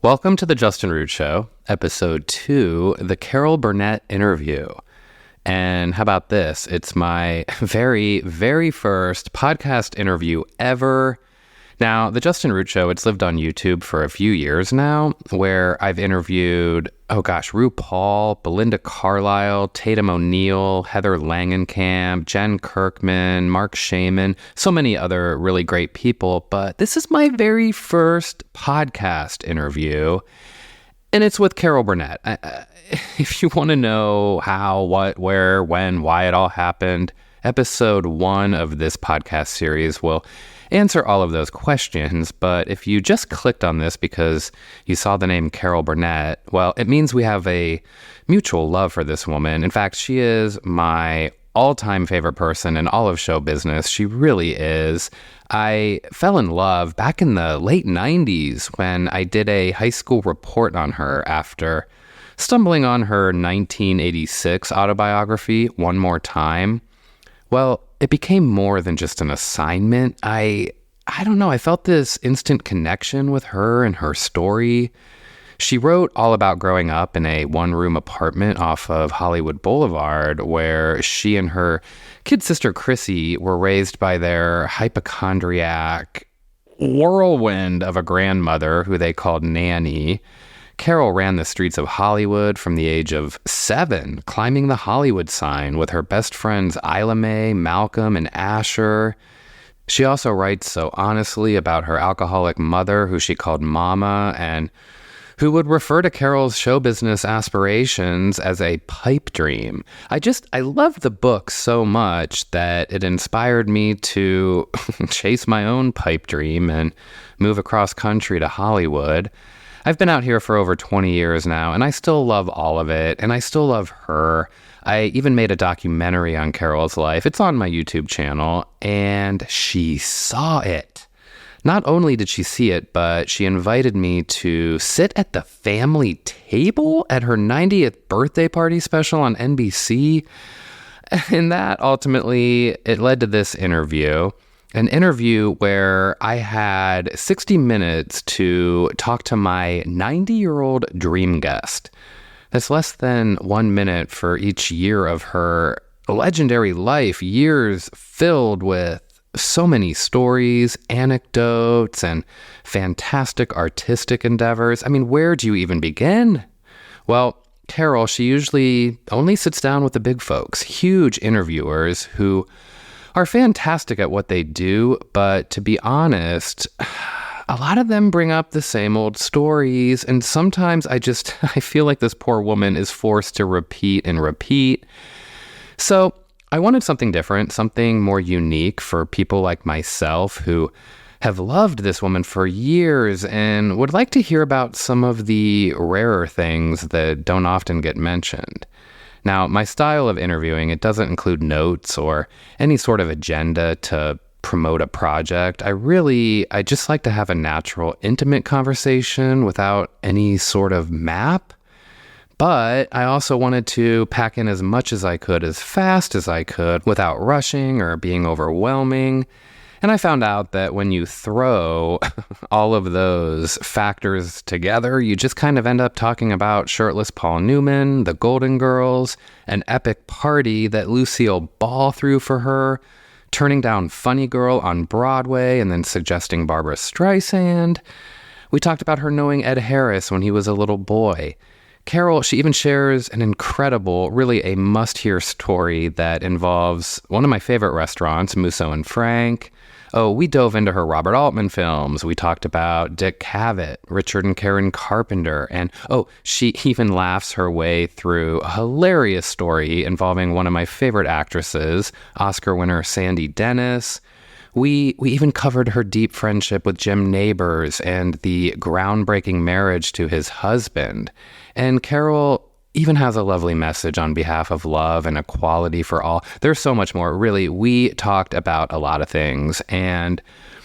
Welcome to the Justin Root Show, episode 2, the Carol Burnett interview. And how about this? It's my very, very first podcast interview ever. Now, the Justin Root Show, it's lived on YouTube for a few years now, where I've interviewed, RuPaul, Belinda Carlisle, Tatum O'Neal, Heather Langenkamp, Jen Kirkman, Mark Shaman, so many other really great people. But this is my very first podcast interview, and it's with Carol Burnett. If you want to know how, what, where, when, why it all happened, episode 1 of this podcast series will answer all of those questions. But if you just clicked on this because you saw the name Carol Burnett, well, it means we have a mutual love for this woman. In fact, she is my all-time favorite person in all of show business. She really is. I fell in love back in the late 90s when I did a high school report on her after stumbling on her 1986 autobiography, One More Time. Well, it became more than just an assignment. I don't know, I felt this instant connection with her and her story. She wrote all about growing up in a one-room apartment off of Hollywood Boulevard, where she and her kid sister Chrissy were raised by their hypochondriac whirlwind of a grandmother who they called Nanny. Carol ran the streets of Hollywood from the age of 7, climbing the Hollywood sign with her best friends Isla Mae, Malcolm, and Asher. She also writes so honestly about her alcoholic mother, who she called Mama, and who would refer to Carol's show business aspirations as a pipe dream. I love the book so much that it inspired me to chase my own pipe dream and move across country to Hollywood. I've been out here for over 20 years now, and I still love all of it, and I still love her. I even made a documentary on Carol's life. It's on my YouTube channel, and she saw it. Not only did she see it, but she invited me to sit at the family table at her 90th birthday party special on NBC. And that ultimately, it led to this interview. An interview where I had 60 minutes to talk to my 90-year-old dream guest. That's less than 1 minute for each year of her legendary life, years filled with so many stories, anecdotes, and fantastic artistic endeavors. I mean, where do you even begin? Well, Carol, she usually only sits down with the big folks, huge interviewers who are fantastic at what they do, but to be honest, a lot of them bring up the same old stories, and sometimes I feel like this poor woman is forced to repeat and repeat. So I wanted something different, something more unique for people like myself who have loved this woman for years and would like to hear about some of the rarer things that don't often get mentioned. Now, my style of interviewing, it doesn't include notes or any sort of agenda to promote a project. I just like to have a natural, intimate conversation without any sort of map. But I also wanted to pack in as much as I could, as fast as I could, without rushing or being overwhelming. And I found out that when you throw all of those factors together, you just kind of end up talking about shirtless Paul Newman, the Golden Girls, an epic party that Lucille Ball threw for her, turning down Funny Girl on Broadway and then suggesting Barbra Streisand. We talked about her knowing Ed Harris when he was a little boy. Carol, she even shares an incredible, really a must-hear story that involves one of my favorite restaurants, Musso and Frank. Oh, we dove into her Robert Altman films. We talked about Dick Cavett, Richard and Karen Carpenter, and she even laughs her way through a hilarious story involving one of my favorite actresses, Oscar winner Sandy Dennis. We even covered her deep friendship with Jim Nabors and the groundbreaking marriage to his husband. And Carol even has a lovely message on behalf of love and equality for all. There's so much more. Really, we talked about a lot of things, and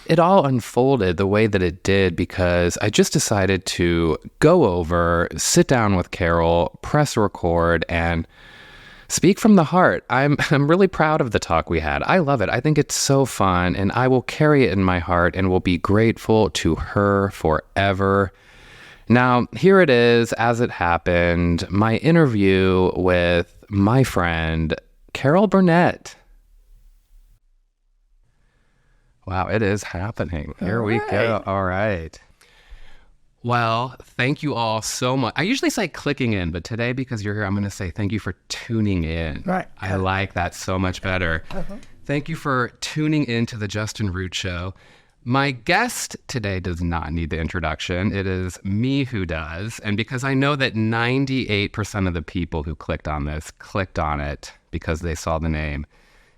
it all unfolded the way that it did because I just decided to go over, sit down with Carol, press record, and speak from the heart. I'm really proud of the talk we had. I love it. I think it's so fun, and I will carry it in my heart and will be grateful to her forever. Now, here it is, as it happened, my interview with my friend, Carol Burnett. Wow, it is happening. Here we go. All right. Well, thank you all so much. I usually say clicking in, but today, because you're here, I'm going to say thank you for tuning in. Right. I like that so much better. Thank you for tuning in to the Justin Root Show. My guest today does not need the introduction. It is me who does. And because I know that 98% of the people who clicked on this clicked on it because they saw the name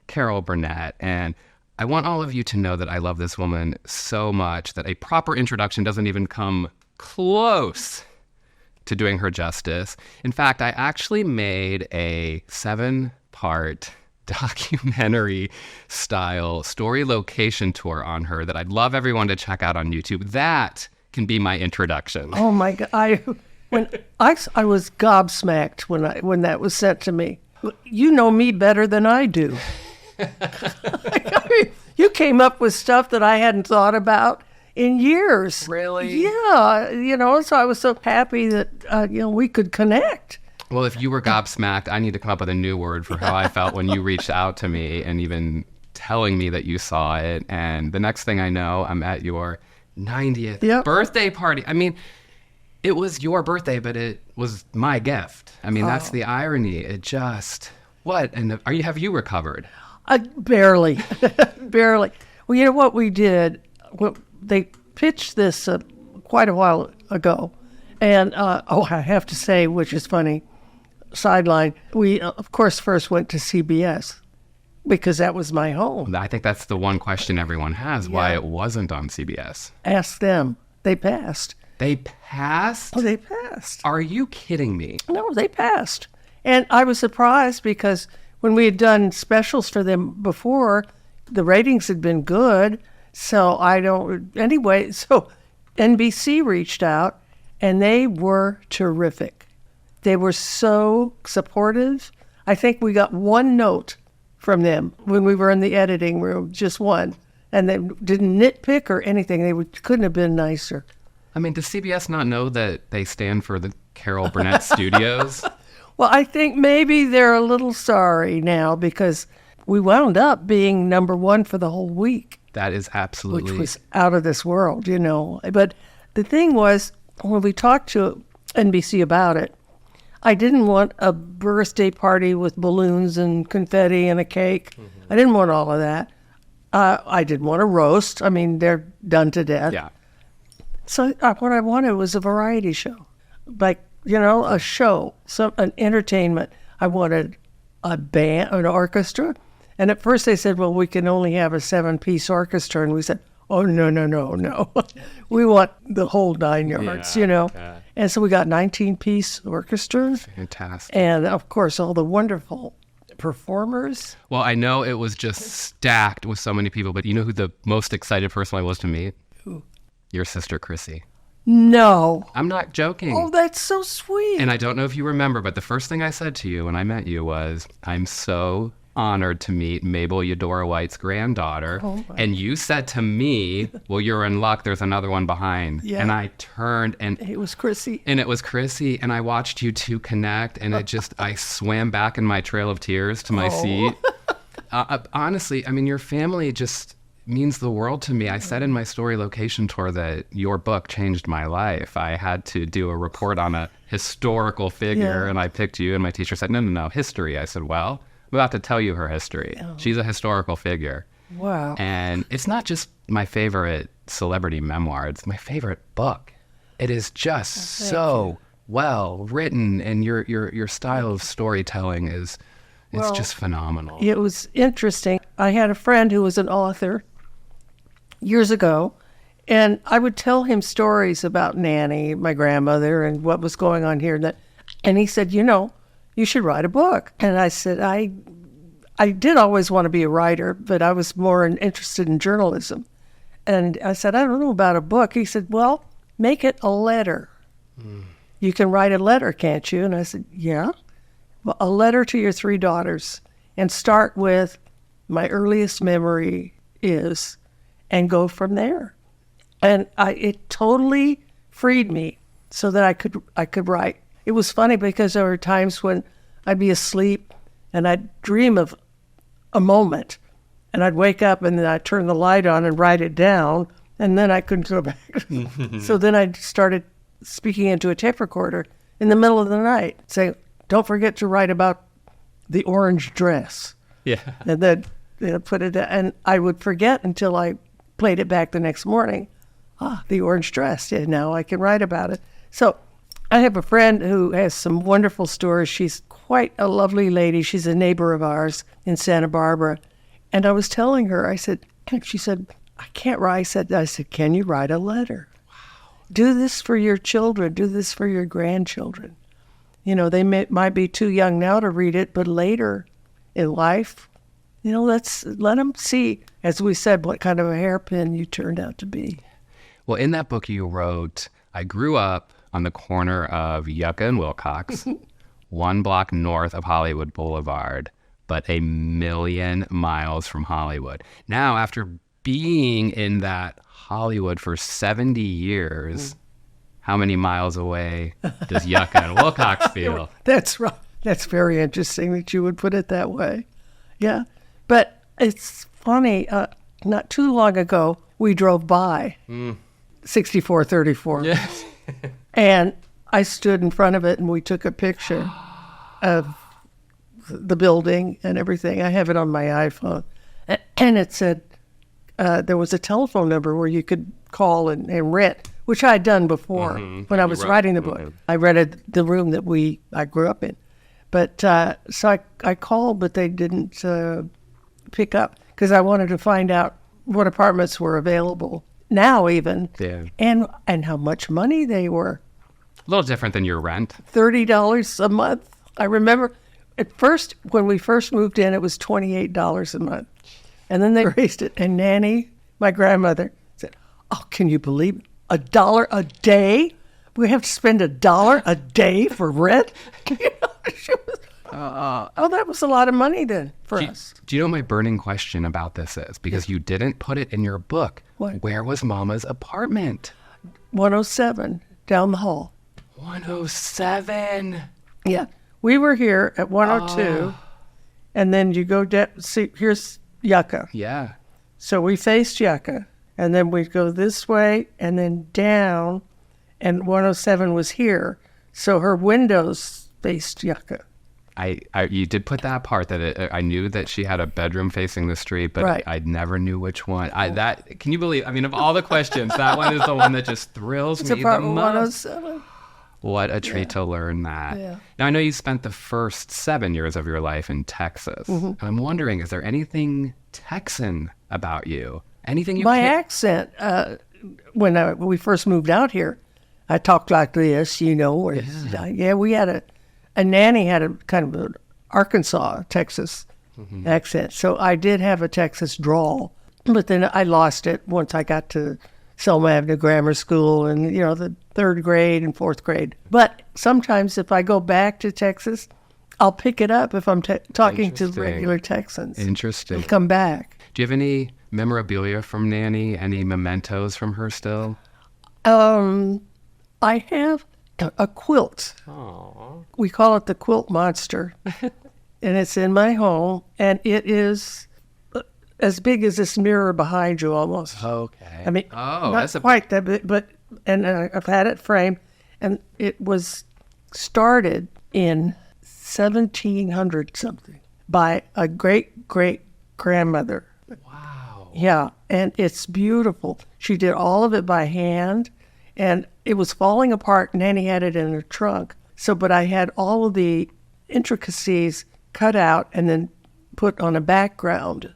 Carol Burnett. And I want all of you to know that I love this woman so much that a proper introduction doesn't even come close to doing her justice. In fact, I actually made a 7-part documentary style story location tour on her that I'd love everyone to check out on YouTube. That can be my introduction. Oh my God. I was gobsmacked when that was sent to me. You know me better than I do. I mean, you came up with stuff that I hadn't thought about in years. Really? Yeah. So I was so happy that, we could connect. Well, if you were gobsmacked, I need to come up with a new word for how I felt when you reached out to me and even telling me that you saw it. And the next thing I know, I'm at your 90th birthday party. I mean, it was your birthday, but it was my gift. I mean, that's the irony. It just, what? And have you recovered? Barely. Barely. Well, you know what we did? Well, they pitched this quite a while ago. And, I have to say, which is funny, sideline, we, of course, first went to CBS because that was my home. I think that's the one question everyone has, why it wasn't on CBS. Ask them. They passed. They passed? Oh, they passed. Are you kidding me? No, they passed. And I was surprised because when we had done specials for them before, the ratings had been good. So so NBC reached out and they were terrific. They were so supportive. I think we got one note from them when we were in the editing room, just one. And they didn't nitpick or anything. Couldn't have been nicer. I mean, does CBS not know that they stand for the Carol Burnett Studios? Well, I think maybe they're a little sorry now because we wound up being number one for the whole week. That is absolutely... Which was out of this world, But the thing was, when we talked to NBC about it, I didn't want a birthday party with balloons and confetti and a cake. Mm-hmm. I didn't want all of that. I didn't want a roast. I mean, they're done to death. Yeah. So what I wanted was a variety show. Like, a show, an entertainment. I wanted a band, an orchestra. And at first they said, well, we can only have a 7-piece orchestra. And we said, oh, no. We want the whole 9 yards, Okay. And so we got 19-piece orchestra. Fantastic. And, of course, all the wonderful performers. Well, I know it was just stacked with so many people, but you know who the most excited person I was to meet? Who? Your sister, Chrissy. No. I'm not joking. Oh, that's so sweet. And I don't know if you remember, but the first thing I said to you when I met you was, I'm so honored to meet Mabel Eudora White's granddaughter. Oh, and you said to me, well, you're in luck. There's another one behind. Yeah. And I turned and... It was Chrissy. And it was Chrissy. And I watched you two connect. And I swam back in my trail of tears to my seat. Honestly, I mean, your family just means the world to me. I said in my story location tour that your book changed my life. I had to do a report on a historical figure. And I picked you. And my teacher said, no, history. I said, well... I'm about to tell you her history. Oh. She's a historical figure. Wow. And it's not just my favorite celebrity memoir. It's my favorite book. It is just so well written, and your style of storytelling is just phenomenal. It was interesting. I had a friend who was an author years ago, and I would tell him stories about Nanny, my grandmother, and what was going on here. And he said, you should write a book. And I said, I did always want to be a writer, but I was more interested in journalism. And I said, I don't know about a book. He said, well, make it a letter. You can write a letter, can't you? And I said, yeah. Well, a letter to your 3 daughters. And start with, my earliest memory is, and go from there. And it totally freed me so that I could write. It was funny because there were times when I'd be asleep and I'd dream of a moment, and I'd wake up and then I'd turn the light on and write it down, and then I couldn't go back. So then I started speaking into a tape recorder in the middle of the night, saying, "Don't forget to write about the orange dress." Yeah. And then put it, and I would forget until I played it back the next morning. The orange dress. Yeah, now I can write about it. So I have a friend who has some wonderful stories. She's quite a lovely lady. She's a neighbor of ours in Santa Barbara. And I was telling her, she said, "I can't write." I said, "Can you write a letter? Wow. Do this for your children. Do this for your grandchildren. They might be too young now to read it, but later in life, let them see," as we said, what kind of a hairpin you turned out to be. Well, in that book you wrote, "I grew up on the corner of Yucca and Wilcox, 1 block north of Hollywood Boulevard, but a million miles from Hollywood." Now, after being in that Hollywood for 70 years, how many miles away does Yucca and Wilcox feel? That's right. That's very interesting that you would put it that way. Yeah. But it's funny, not too long ago, we drove by 6434. Yes. And I stood in front of it and we took a picture of the building and everything. I have it on my iPhone. And it said there was a telephone number where you could call and rent, which I had done before when I was writing the book. I rented the room that I grew up in. But so I called, but they didn't pick up because I wanted to find out what apartments were available now even, and how much money they were. A little different than your rent. $30 a month. I remember at first, when we first moved in, it was $28 a month. And then they raised it. And Nanny, my grandmother, said, "Oh, can you believe it? $1 a day? We have to spend $1 a day for rent?" That was a lot of money then for us. Do you know what my burning question about this is? Because you didn't put it in your book. What? Where was Mama's apartment? 107 down the hall. 107. Yeah. We were here at 102, and then you go down, see, here's Yucca. Yeah. So we faced Yucca, and then we'd go this way and then down, and 107 was here. So her windows faced Yucca. You did put that part that I knew that she had a bedroom facing the street, but right. I never knew which one. Can you believe? I mean, of all the questions, that one is the one that just thrills me the most. 107. What a treat to learn that. Yeah. Now, I know you spent the first 7 years of your life in Texas. And I'm wondering, is there anything Texan about you? Anything you My accent, when we first moved out here, I talked like this, we had a nanny had a kind of an Arkansas, Texas accent. So I did have a Texas drawl, but then I lost it once I got to Selma Avenue Grammar School and, the 3rd grade and 4th grade. But sometimes if I go back to Texas, I'll pick it up if I'm talking to regular Texans. Interesting. It'll come back. Do you have any memorabilia from Nanny? Any mementos from her still? I have a quilt. Aww. We call it the quilt monster. And it's in my home. And it is as big as this mirror behind you almost. Okay. I mean, not quite that big, but I've had it framed. And it was started in 1700 something by a great-great-grandmother. Wow. Yeah, and it's beautiful. She did all of it by hand, and it was falling apart. Nanny had it in her trunk. But I had all of the intricacies cut out and then put on a background.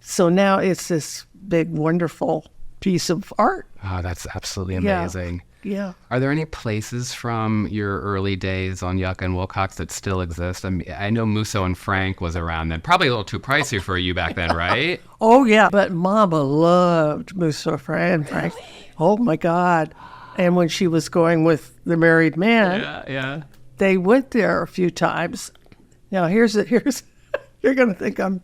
So now it's this big, wonderful piece of art. Oh, that's absolutely amazing. Yeah. Are there any places from your early days on Yucca and Wilcox that still exist? I mean, I know Musso and Frank was around then. Probably a little too pricey for you back then, right? Oh, yeah. But Mama loved Musso and Frank. Really? Oh, my God. And when she was going with the married man, they went there a few times. Now, here's you're going to think I'm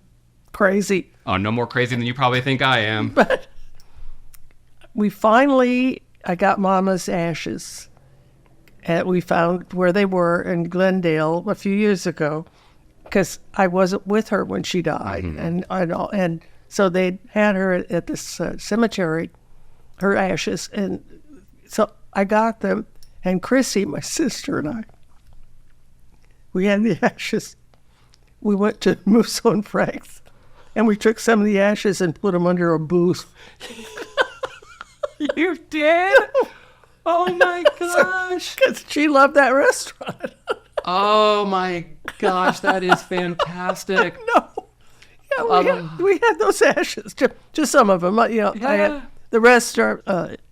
crazy. Oh, no more crazy than you probably think I am. But I got Mama's ashes, And we found where they were in Glendale a few years ago, because I wasn't with her when she died, and so they had her at this cemetery, her ashes, and so I got them, and Chrissy, my sister, and I, we had the ashes. We went to Musso and Frank's, and we took some of the ashes and put them under a booth. You did? Oh my gosh. Because she loved that restaurant. Oh my gosh, that is fantastic. No. Yeah, we had those ashes, just some of them. You know, I had, the rest are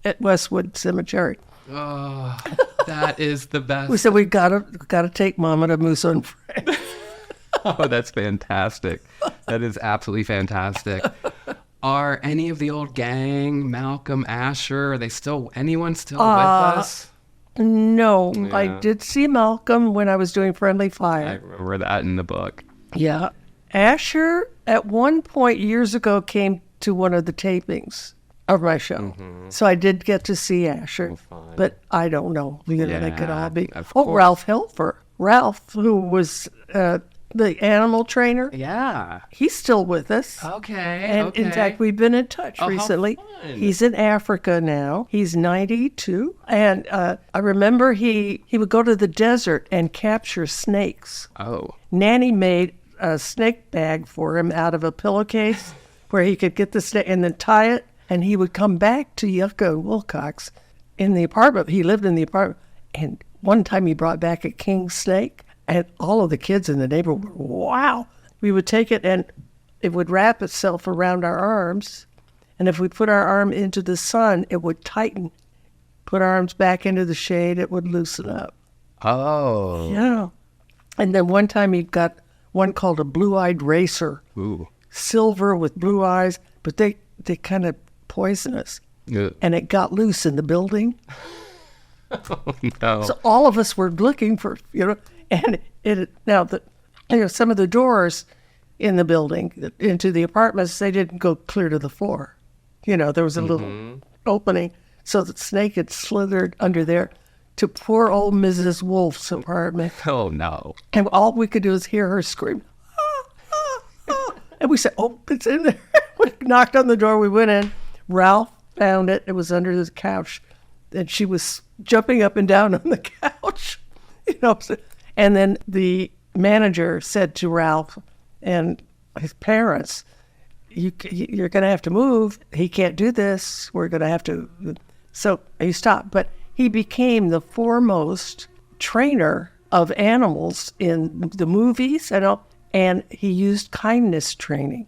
at Westwood Cemetery. Oh, that is the best. We said we gotta take Mama to Musso and Frank's. Oh, that's fantastic. That is absolutely fantastic. Are any of the old gang, Malcolm, Asher, anyone still with us? No, Yeah. I did see Malcolm when I was doing Friendly I Fire. remember that in the book. Yeah. Asher, at one point years ago, came to one of the tapings of my show. So I did get to see Asher, fun. but I don't know. You know, they could all be. of Oh, course. Ralph Helfer. Ralph, who was the animal trainer, Yeah. he's still with us. Okay. And in fact, we've been in touch how recently. fun. He's in Africa now. He's 92. And I remember he would go to the desert and capture snakes. Oh. Nanny made a snake bag for him out of a pillowcase where he could get the snake and then tie it. And he would come back to Yucca and Wilcox in the apartment. He lived in the apartment. And one time he brought back a king snake. And all of the kids in the neighborhood were, wow. We would take it and it would wrap itself around our arms. And if we put our arm into the sun, it would tighten. Put our arms back into the shade, it would loosen up. Oh. Yeah. And then one time he got one called a blue-eyed racer. Ooh. Silver with blue eyes, but they kind of poisonous. Ugh. And it got loose in the building. Oh, no. So all of us were looking for, and some of the doors in the building into the apartments, they didn't go clear to the floor. There was a little opening. So the snake had slithered under there to poor old Mrs. Wolf's apartment. Oh, no. And all we could do is hear her scream. "Ah, ah, ah." And we said, oh, it's in there. We knocked on the door. We went in. Ralph found it. It was under the couch. And she was jumping up and down on the couch. And then the manager said to Ralph and his parents, you're going to have to move. He can't do this. We're going to have to. So he stopped. But he became the foremost trainer of animals in the movies, and he used kindness training.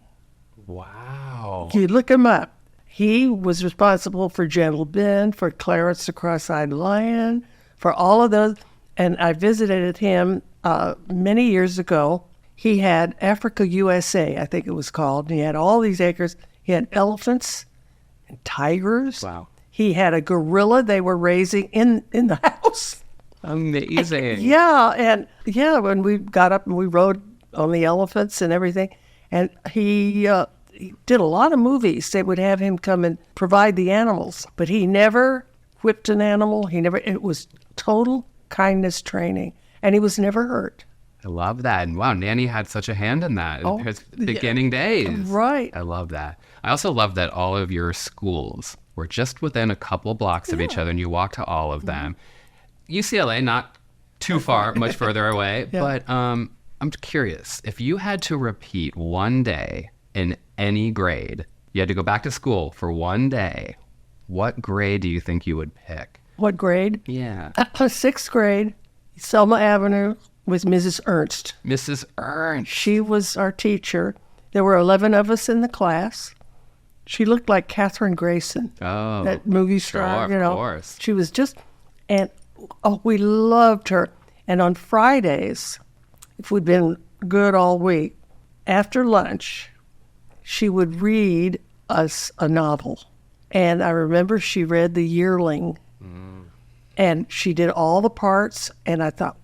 Wow. You look him up. He was responsible for Gentle Ben, for Clarence the Cross-Eyed Lion, for all of those. And I visited him many years ago. He had Africa USA, I think it was called. And he had all these acres. He had elephants and tigers. Wow. He had a gorilla they were raising in the house. Amazing. Yeah, when we got up and we rode on the elephants and everything. And he did a lot of movies. They would have him come and provide the animals. But he never whipped an animal. It was total kindness training. And he was never hurt. I love that. And wow, Nanny had such a hand in that in his beginning days. Right. I love that. I also love that all of your schools were just within a couple blocks of each other and you walked to all of them. UCLA, not too far, much further away. Yeah. But I'm curious, if you had to repeat one day in any grade, you had to go back to school for one day, what grade do you think you would pick? What grade? Yeah. Sixth grade, Selma Avenue with Mrs. Ernst. Mrs. Ernst. She was our teacher. There were 11 of us in the class. She looked like Katherine Grayson, Oh, that movie star, sure, of course. She was just, and we loved her. And on Fridays, if we'd been good all week, after lunch, she would read us a novel. And I remember she read The Yearling. And she did all the parts, and I thought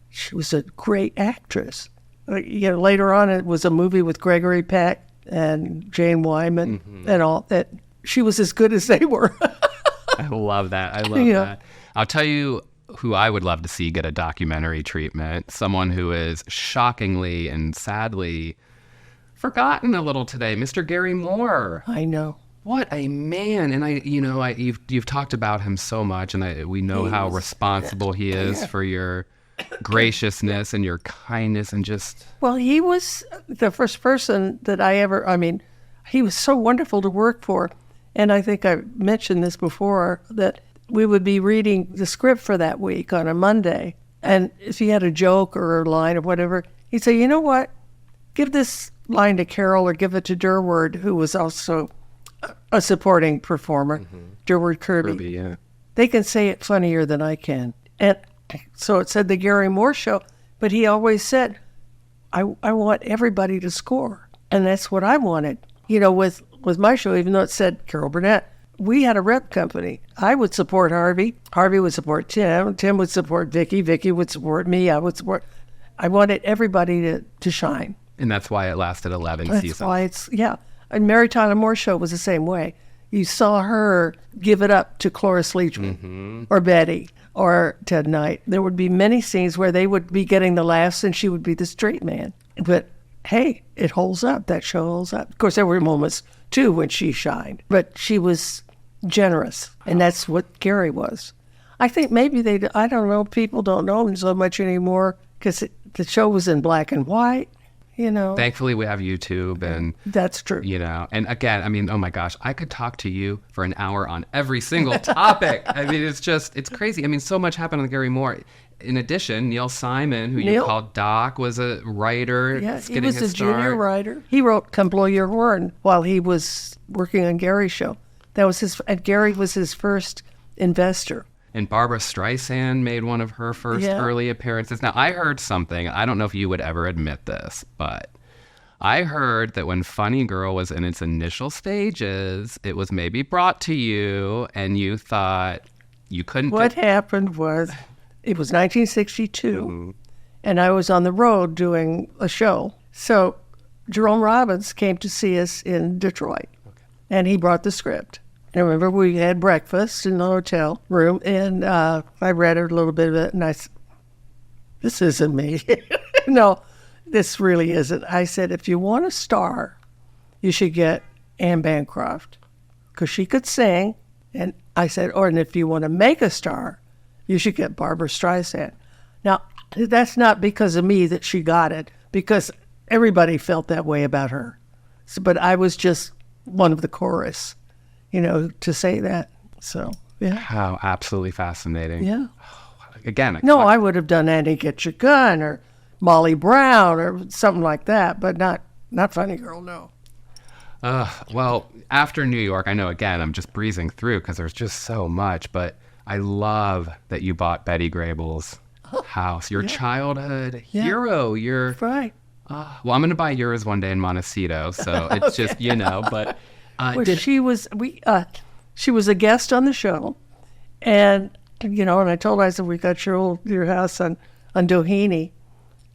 she was a great actress. Later on, it was a movie with Gregory Peck and Jane Wyman and all that. She was as good as they were. I love that. I love that. I'll tell you who I would love to see get a documentary treatment, someone who is shockingly and sadly forgotten a little today, Mr. Gary Moore. I know. What a man. And you've talked about him so much, and we know how responsible he is for your graciousness and your kindness and just... Well, he was the first person that he was so wonderful to work for. And I think I mentioned this before, that we would be reading the script for that week on a Monday. And if he had a joke or a line or whatever, he'd say, you know what? Give this line to Carol or give it to Durward, who was also a supporting performer, Durward Kirby. Yeah. They can say it funnier than I can. And so it said the Gary Moore Show, but he always said, I want everybody to score. And that's what I wanted. With my show, even though it said Carol Burnett, we had a rep company. I would support Harvey. Harvey would support Tim. Tim would support Vicky. Vicky would support me. I wanted everybody to shine. And that's why it lasted 11 seasons. That's why And Mary Tyler Moore's show was the same way. You saw her give it up to Cloris Leachman or Betty or Ted Knight. There would be many scenes where they would be getting the laughs and she would be the straight man. But hey, it holds up. That show holds up. Of course, there were moments, too, when she shined. But she was generous, and that's what Gary was. I think maybe I don't know, people don't know him so much anymore because the show was in black and white. Thankfully, we have YouTube, and that's true. And again, oh my gosh, I could talk to you for an hour on every single topic. It's crazy. So much happened on Gary Moore. In addition, Neil Simon, who you called Doc, was a writer. Yeah, he was a junior writer. He wrote "Come Blow Your Horn" while he was working on Gary's show. That was and Gary was his first investor. And Barbara Streisand made one of her first early appearances. Now, I heard something. I don't know if you would ever admit this, but I heard that when Funny Girl was in its initial stages, it was maybe brought to you, and you thought you couldn't... What happened was, it was 1962, and I was on the road doing a show. So Jerome Robbins came to see us in Detroit, and he brought the script. I remember we had breakfast in the hotel room, and I read a little bit of it, and I said, this isn't me. No, this really isn't. I said, if you want a star, you should get Anne Bancroft, because she could sing. And I said, and if you want to make a star, you should get Barbara Streisand. Now, that's not because of me that she got it, because everybody felt that way about her. But I was just one of the chorus. To say that. So, yeah. How absolutely fascinating. Yeah. Again. I would have done Annie Get Your Gun or Molly Brown or something like that, but not Funny Girl, no. Well, after New York, I know, again, I'm just breezing through because there's just so much, but I love that you bought Betty Grable's house. Your childhood hero. Your right. Well, I'm going to buy yours one day in Montecito, so it's just, but... she was a guest on the show, and and I told her, I said, we got your house on Doheny.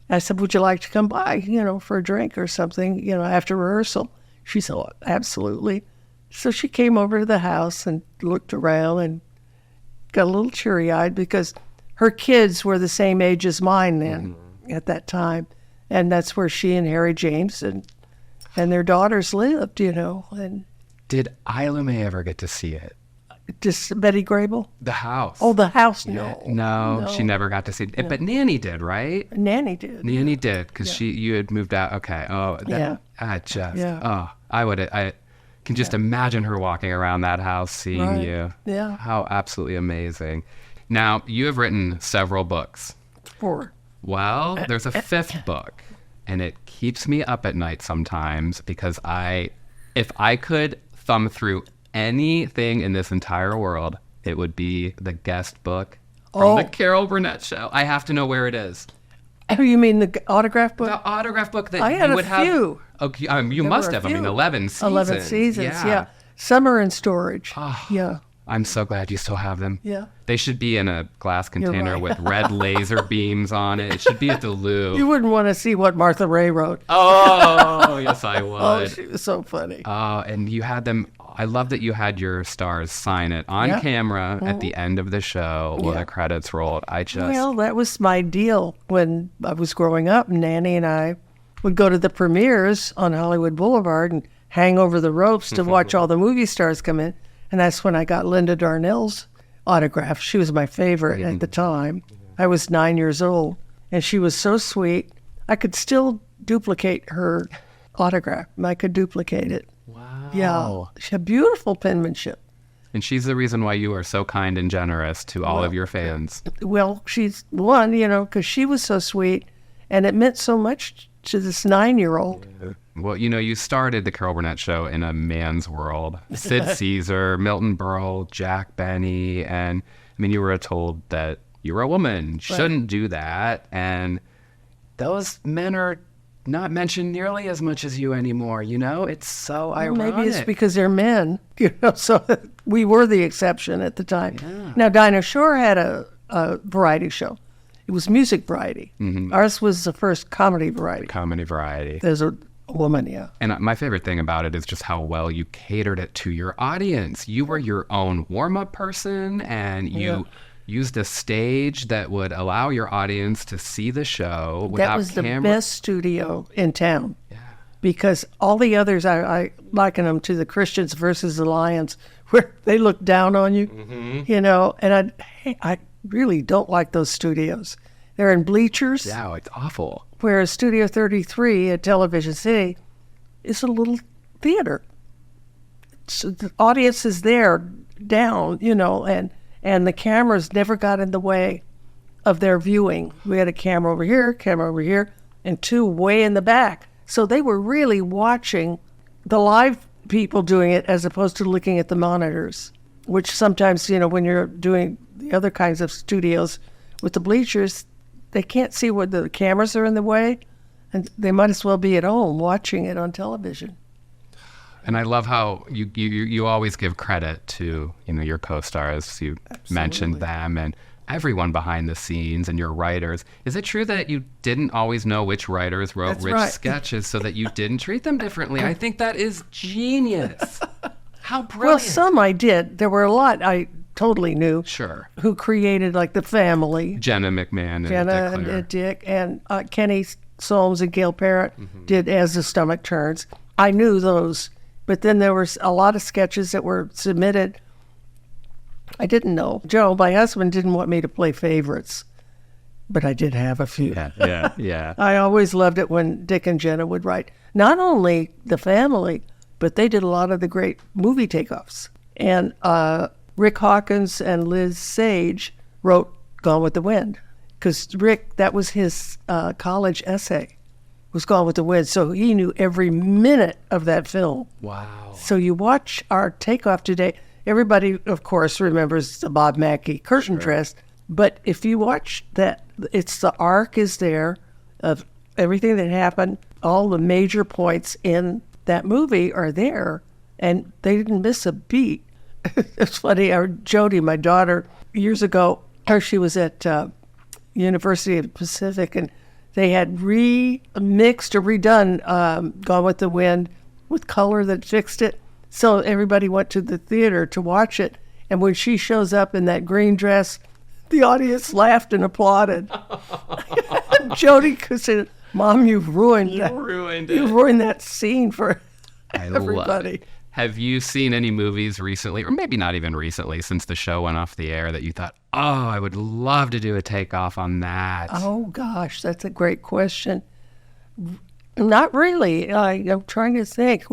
I said, would you like to come by, for a drink or something, after rehearsal? She said, oh, absolutely. So she came over to the house and looked around and got a little teary-eyed because her kids were the same age as mine then at that time, and that's where she and Harry James and their daughters lived, and. Did Isla Mae ever get to see it? Just Betty Grable? The house. Oh, the house, no. No, she never got to see it. No. But Nanny did, right? Nanny did. Nanny did, because you had moved out. Okay. Oh, I can just imagine her walking around that house, seeing you. Yeah. How absolutely amazing. Now, you have written several books. 4. Well, there's a 5th book, and it keeps me up at night sometimes because if I could thumb through anything in this entire world, it would be the guest book from the Carol Burnett Show. I have to know where it is. Oh, you mean the autograph book? The autograph book that I had you would have. Few. Okay, you must have. 11 seasons. 11 seasons, yeah. Some are in storage. Oh, yeah. I'm so glad you still have them. Yeah. They should be in a glass container with red laser beams on it. It should be at the Louvre. You wouldn't want to see what Martha Ray wrote. Oh, yes, I would. Oh, she was so funny. Oh, and you had them I love that you had your stars sign it on camera at the end of the show while the credits rolled. Well, that was my deal when I was growing up. Nanny and I would go to the premieres on Hollywood Boulevard and hang over the ropes to watch all the movie stars come in. And that's when I got Linda Darnell's autograph. She was my favorite at the time. I was 9 years old, and she was so sweet. I could still duplicate her autograph. I could duplicate it. Wow. Yeah. She had beautiful penmanship. And she's the reason why you are so kind and generous to all of your fans. Well, she's one, because she was so sweet, and it meant so much to this 9-year-old. Well, you started the Carol Burnett Show in a man's world. Sid Caesar, Milton Berle, Jack Benny, and you were told that you were a woman, shouldn't do that, and those men are not mentioned nearly as much as you anymore. It's so ironic. Maybe it's because they're men, so we were the exception at the time. Yeah. Now, Dinah Shore had a variety show. It was music variety. Ours was the first comedy variety. Comedy variety. There's a woman, yeah. And my favorite thing about it is just how well you catered it to your audience. You were your own warm-up person, and you used a stage that would allow your audience to see the show without That was camera. the best studio in town. Yeah. Because all the others, I liken them to the Christians versus the Lions, where they look down on you, and I really don't like those studios. They're in bleachers. Yeah, it's awful. Whereas Studio 33 at Television City is a little theater. So the audience is there down, and the cameras never got in the way of their viewing. We had a camera over here, and two way in the back. So they were really watching the live people doing it as opposed to looking at the monitors, which sometimes, when you're doing the other kinds of studios with the bleachers, they can't see where the cameras are in the way, and they might as well be at home watching it on television. And I love how you always give credit to your co-stars. You mentioned them and everyone behind the scenes and your writers. Is it true that you didn't always know which writers wrote sketches so that you didn't treat them differently? I think that is genius. How brilliant. Well, some I did. There were a lot I totally knew. Sure. Who created like The Family. Jenna McMahon and Dick and Kenny Solms and Gail Parrott did As the Stomach Turns. I knew those. But then there was a lot of sketches that were submitted I didn't know. Joe, my husband, didn't want me to play favorites, but I did have a few. Yeah. I always loved it when Dick and Jenna would write not only The Family, but they did a lot of the great movie takeoffs. And Rick Hawkins and Liz Sage wrote Gone with the Wind, because Rick, that was his college essay, was Gone with the Wind. So he knew every minute of that film. Wow. So you watch our takeoff today. Everybody, of course, remembers the Bob Mackie curtain dress. But if you watch that, it's the arc is there of everything that happened. All the major points in that movie are there, and they didn't miss a beat. It's funny. Jody, my daughter, years ago, she was at University of the Pacific, and they had remixed or redone Gone with the Wind with color that fixed it. So everybody went to the theater to watch it. And when she shows up in that green dress, the audience laughed and applauded. Jody said, Mom, you've ruined that. You've ruined that scene for everybody. Have you seen any movies recently, or maybe not even recently, since the show went off the air, that you thought, oh, I would love to do a takeoff on that? Oh, gosh, that's a great question. Not really. I'm trying to think.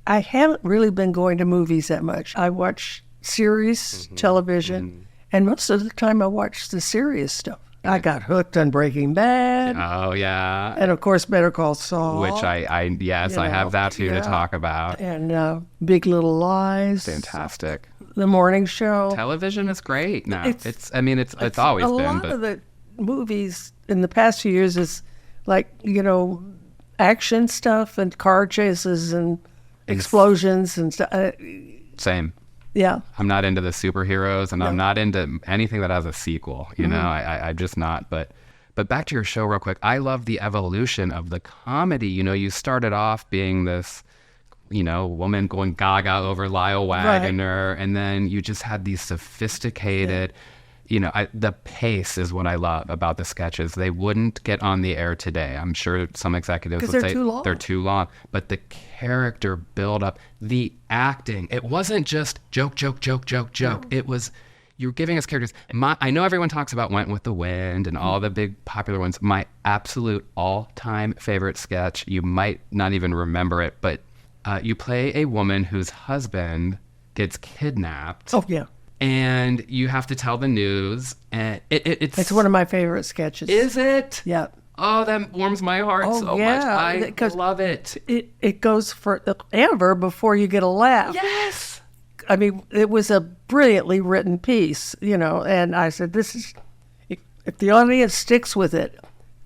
I haven't really been going to movies that much. I watch series television, and most of the time I watch the serious stuff. I got hooked on Breaking Bad. Oh, yeah. And, of course, Better Call Saul. Which I have that too to talk about. And Big Little Lies. Fantastic. The Morning Show. Television is great now. It's always a been. A lot of the movies in the past few years is like, action stuff and car chases and explosions and stuff. Same. Yeah. I'm not into the superheroes, and I'm not into anything that has a sequel. I'm just not. But back to your show real quick. I love the evolution of the comedy. You started off being this, woman going gaga over Lyle Waggoner. And then you just had these sophisticated, the pace is what I love about the sketches. They wouldn't get on the air today. I'm sure some executives would say they're too long. But the character build up, the acting, it wasn't just joke. It was, you're giving us characters. I know everyone talks about Went with the Wind and all the big popular ones. My absolute all-time favorite sketch, you might not even remember it, but you play a woman whose husband gets kidnapped. Oh, yeah. And you have to tell the news. And it's one of my favorite sketches. Is it? Yeah. Oh, that warms my heart so much. I love it. It goes forever before you get a laugh. Yes. I mean, it was a brilliantly written piece, and I said, if the audience sticks with it,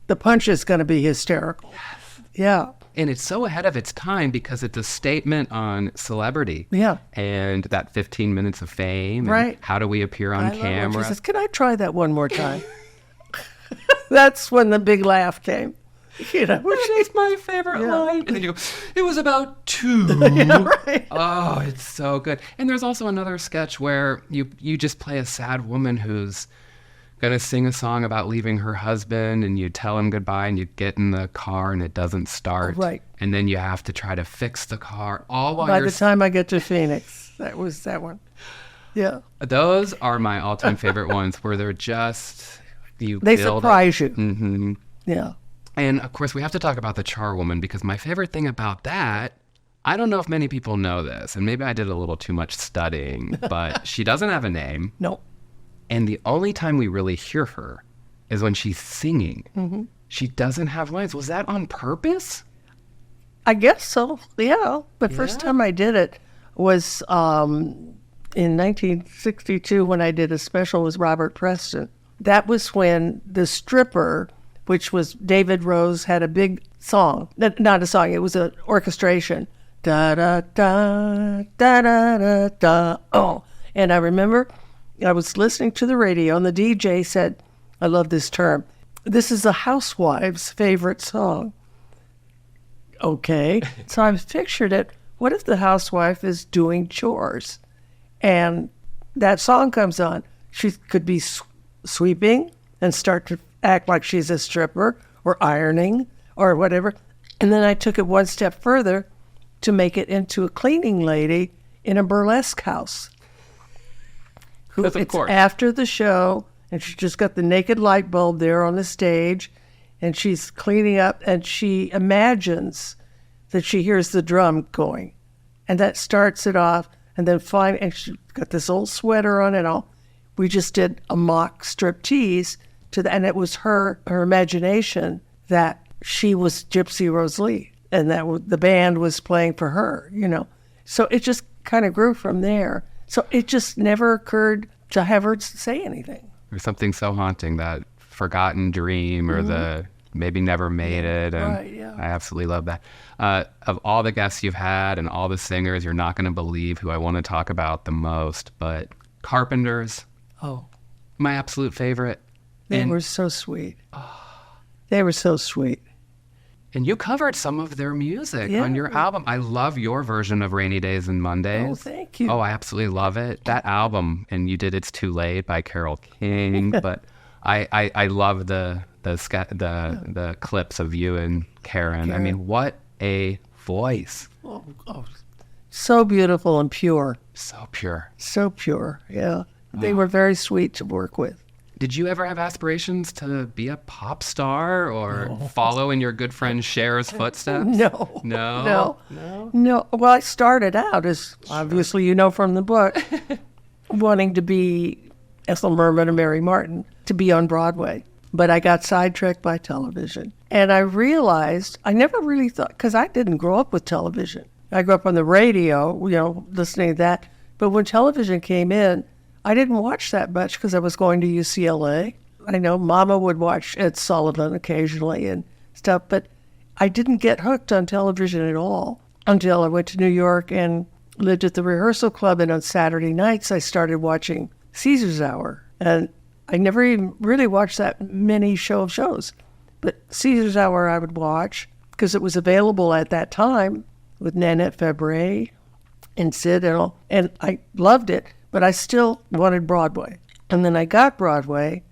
the punch is going to be hysterical. Yes. Yeah. And it's so ahead of its time because it's a statement on celebrity. Yeah. And that 15 minutes of fame. Right. And how do we appear on camera? She says, can I try that one more time? That's when the big laugh came. Which is my favorite line. And then you go, it was about 2. Yeah, right. Oh, it's so good. And there's also another sketch where you just play a sad woman who's going to sing a song about leaving her husband, and you tell him goodbye, and you get in the car and it doesn't start. Right. And then you have to try to fix the car all while By the time I get to Phoenix, that was that one. Yeah. Those are my all-time favorite ones where they're just, they surprise you. Mm-hmm. Yeah. And of course, we have to talk about the charwoman, because my favorite thing about that, I don't know if many people know this, and maybe I did a little too much studying, but she doesn't have a name. No. And the only time we really hear her is when she's singing. Mm-hmm. She doesn't have lines. Was that on purpose? I guess so, yeah. But first time I did it was in 1962 when I did a special with Robert Preston. That was when the stripper, which was David Rose, had a big song. Not a song, it was an orchestration. Da-da-da, da-da-da-da. Oh, and I remember I was listening to the radio, and the DJ said, I love this term, this is a housewife's favorite song. Okay. So I pictured it. What if the housewife is doing chores and that song comes on? She could be sweeping and start to act like she's a stripper, or ironing or whatever. And then I took it one step further to make it into a cleaning lady in a burlesque house. Because of course. After the show, and she just got the naked light bulb there on the stage, and she's cleaning up, and she imagines that she hears the drum going, and that starts it off. And then finally, and she got this old sweater on and all. We just did a mock striptease to that, and it was her imagination that she was Gypsy Rose Lee, and that the band was playing for her, So it just kind of grew from there. So it just never occurred to have her say anything. There's something so haunting, that forgotten dream, or the maybe never made it. And right, yeah. I absolutely love that. Of all the guests you've had and all the singers, you're not going to believe who I want to talk about the most, but Carpenters. Oh. My absolute favorite. They were so sweet. They were so sweet. And you covered some of their music on your album. I love your version of Rainy Days and Mondays. Oh, thank you. Oh, I absolutely love it. That album, and you did It's Too Late by Carole King, but I love the clips of you and Karen. I mean, what a voice. Oh, so beautiful and pure. So pure. So pure, yeah. They were very sweet to work with. Did you ever have aspirations to be a pop star or follow in your good friend Cher's footsteps? No. Well, I started out, as obviously you know from the book, wanting to be Ethel Merman and Mary Martin, to be on Broadway. But I got sidetracked by television. And I realized, I never really thought, because I didn't grow up with television. I grew up on the radio, listening to that. But when television came in, I didn't watch that much because I was going to UCLA. I know Mama would watch Ed Sullivan occasionally and stuff, but I didn't get hooked on television at all until I went to New York and lived at the rehearsal club. And on Saturday nights, I started watching Caesar's Hour. And I never even really watched that many shows. But Caesar's Hour I would watch because it was available at that time with Nanette Fabray and Sid and all. And I loved it, but I still wanted Broadway. And then I got Broadway,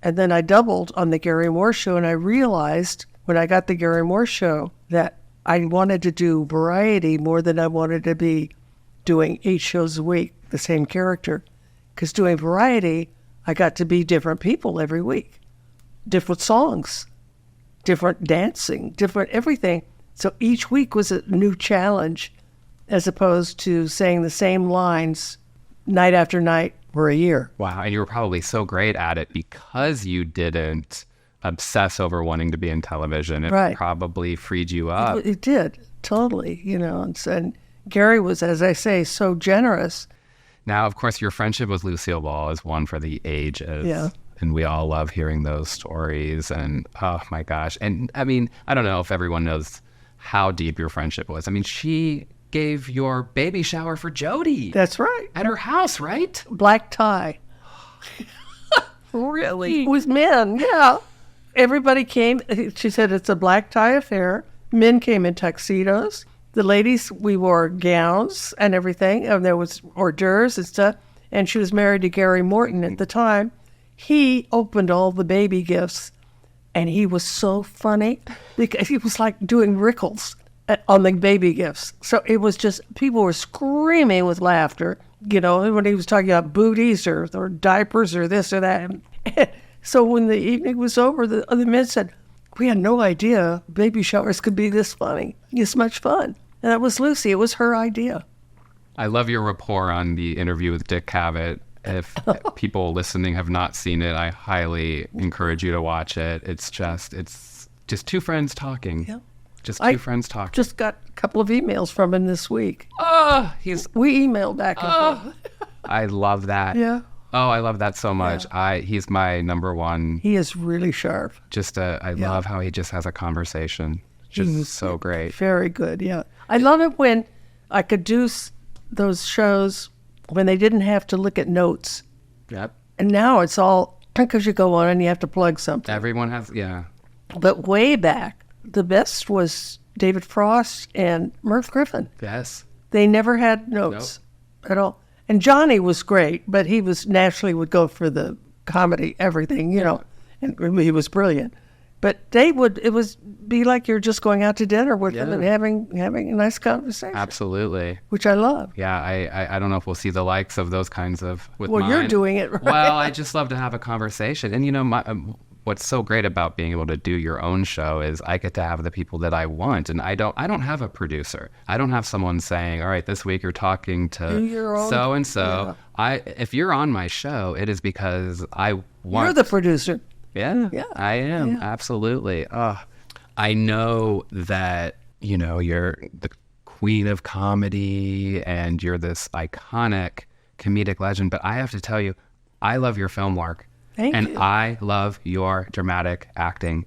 and then I doubled on the Gary Moore show, and I realized when I got the Gary Moore show that I wanted to do variety more than I wanted to be doing 8 shows a week, the same character. Because doing variety, I got to be different people every week. Different songs, different dancing, different everything. So each week was a new challenge as opposed to saying the same lines night after night for a year. Wow. And you were probably so great at it because you didn't obsess over wanting to be in television. It probably freed you up. It did, totally, and Gary was, as I say, so generous. Now, of course, your friendship with Lucille Ball is one for the ages. Yeah. And we all love hearing those stories. And, oh, my gosh. And, I mean, I don't know if everyone knows how deep your friendship was. I mean, she gave your baby shower for Jody. That's right. At her house, right? Black tie. Really? With men, yeah. Everybody came. She said it's a black tie affair. Men came in tuxedos. The ladies, we wore gowns and everything. And there was hors d'oeuvres and stuff. And she was married to Gary Morton at the time. He opened all the baby gifts. And he was so funny because he was like doing Rickles on the baby gifts. So it was just, people were screaming with laughter, when he was talking about booties or diapers or this or that. And so when the evening was over, the other men said, we had no idea baby showers could be this funny, this much fun. And that was Lucy. It was her idea. I love your rapport on the interview with Dick Cavett. If people listening have not seen it, I highly encourage you to watch it. It's just two friends talking. Yeah. Just two friends talking. Just got a couple of emails from him this week. We emailed back and forth. I love that. Yeah. Oh, I love that so much. Yeah. He's my number one. He is really sharp. I love how he just has a conversation. Just so great. Very good, yeah. I love it when I could do those shows when they didn't have to look at notes. Yep. And now it's all, because you go on and you have to plug something. Everyone has, yeah. But way back, the best was David Frost and Merv Griffin. Yes. They never had notes at all. And Johnny was great, but he was naturally would go for the comedy, everything, and he was brilliant. But it was be like you're just going out to dinner with them and having a nice conversation. Absolutely. Which I love. Yeah, I don't know if we'll see the likes of those kinds of with Well, mine. you're doing it right. Well, I just love to have a conversation. And what's so great about being able to do your own show is I get to have the people that I want, and I don't have a producer. I don't have someone saying, all right, this week you're talking to so and so. If you're on my show, it is because I want. You're the producer. Yeah, I am. Yeah. Absolutely. I know that, you're the queen of comedy and you're this iconic comedic legend, but I have to tell you, I love your film work. Thank you. I love your dramatic acting.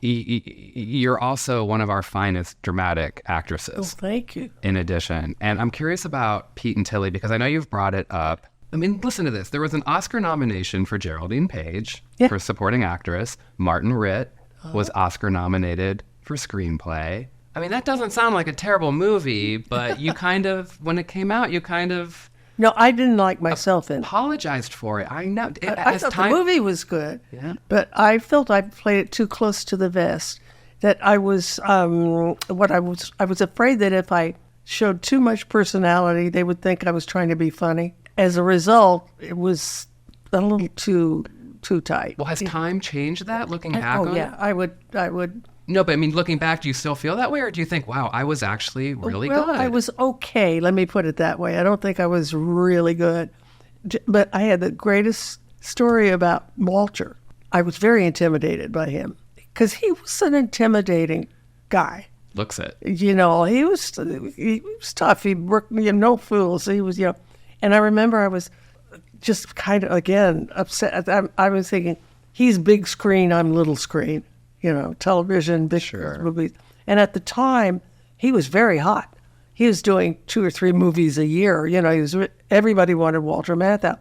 You're also one of our finest dramatic actresses. Oh, thank you. In addition. And I'm curious about Pete and Tilly because I know you've brought it up. I mean, listen to this. There was an Oscar nomination for Geraldine Page for supporting actress. Martin Ritt was Oscar nominated for screenplay. I mean, that doesn't sound like a terrible movie, but when it came out, No, I didn't like myself in it. Apologized for it. I know. I thought the movie was good, but I felt I played it too close to the vest. That I was, I was afraid that if I showed too much personality, they would think I was trying to be funny. As a result, it was a little too tight. Well, has time changed that? Looking back on it? Oh yeah, I would. No, but I mean, looking back, do you still feel that way, or do you think, wow, I was actually really good? I was okay. Let me put it that way. I don't think I was really good, but I had the greatest story about Walter. I was very intimidated by him because he was an intimidating guy. Looks it. He was tough. He worked, no fools. He was, and I remember I was just kind of, again, upset. I was thinking, he's big screen, I'm little screen. Television, big movies. And at the time, he was very hot. He was doing 2 or 3 movies a year. Everybody wanted Walter Matthau.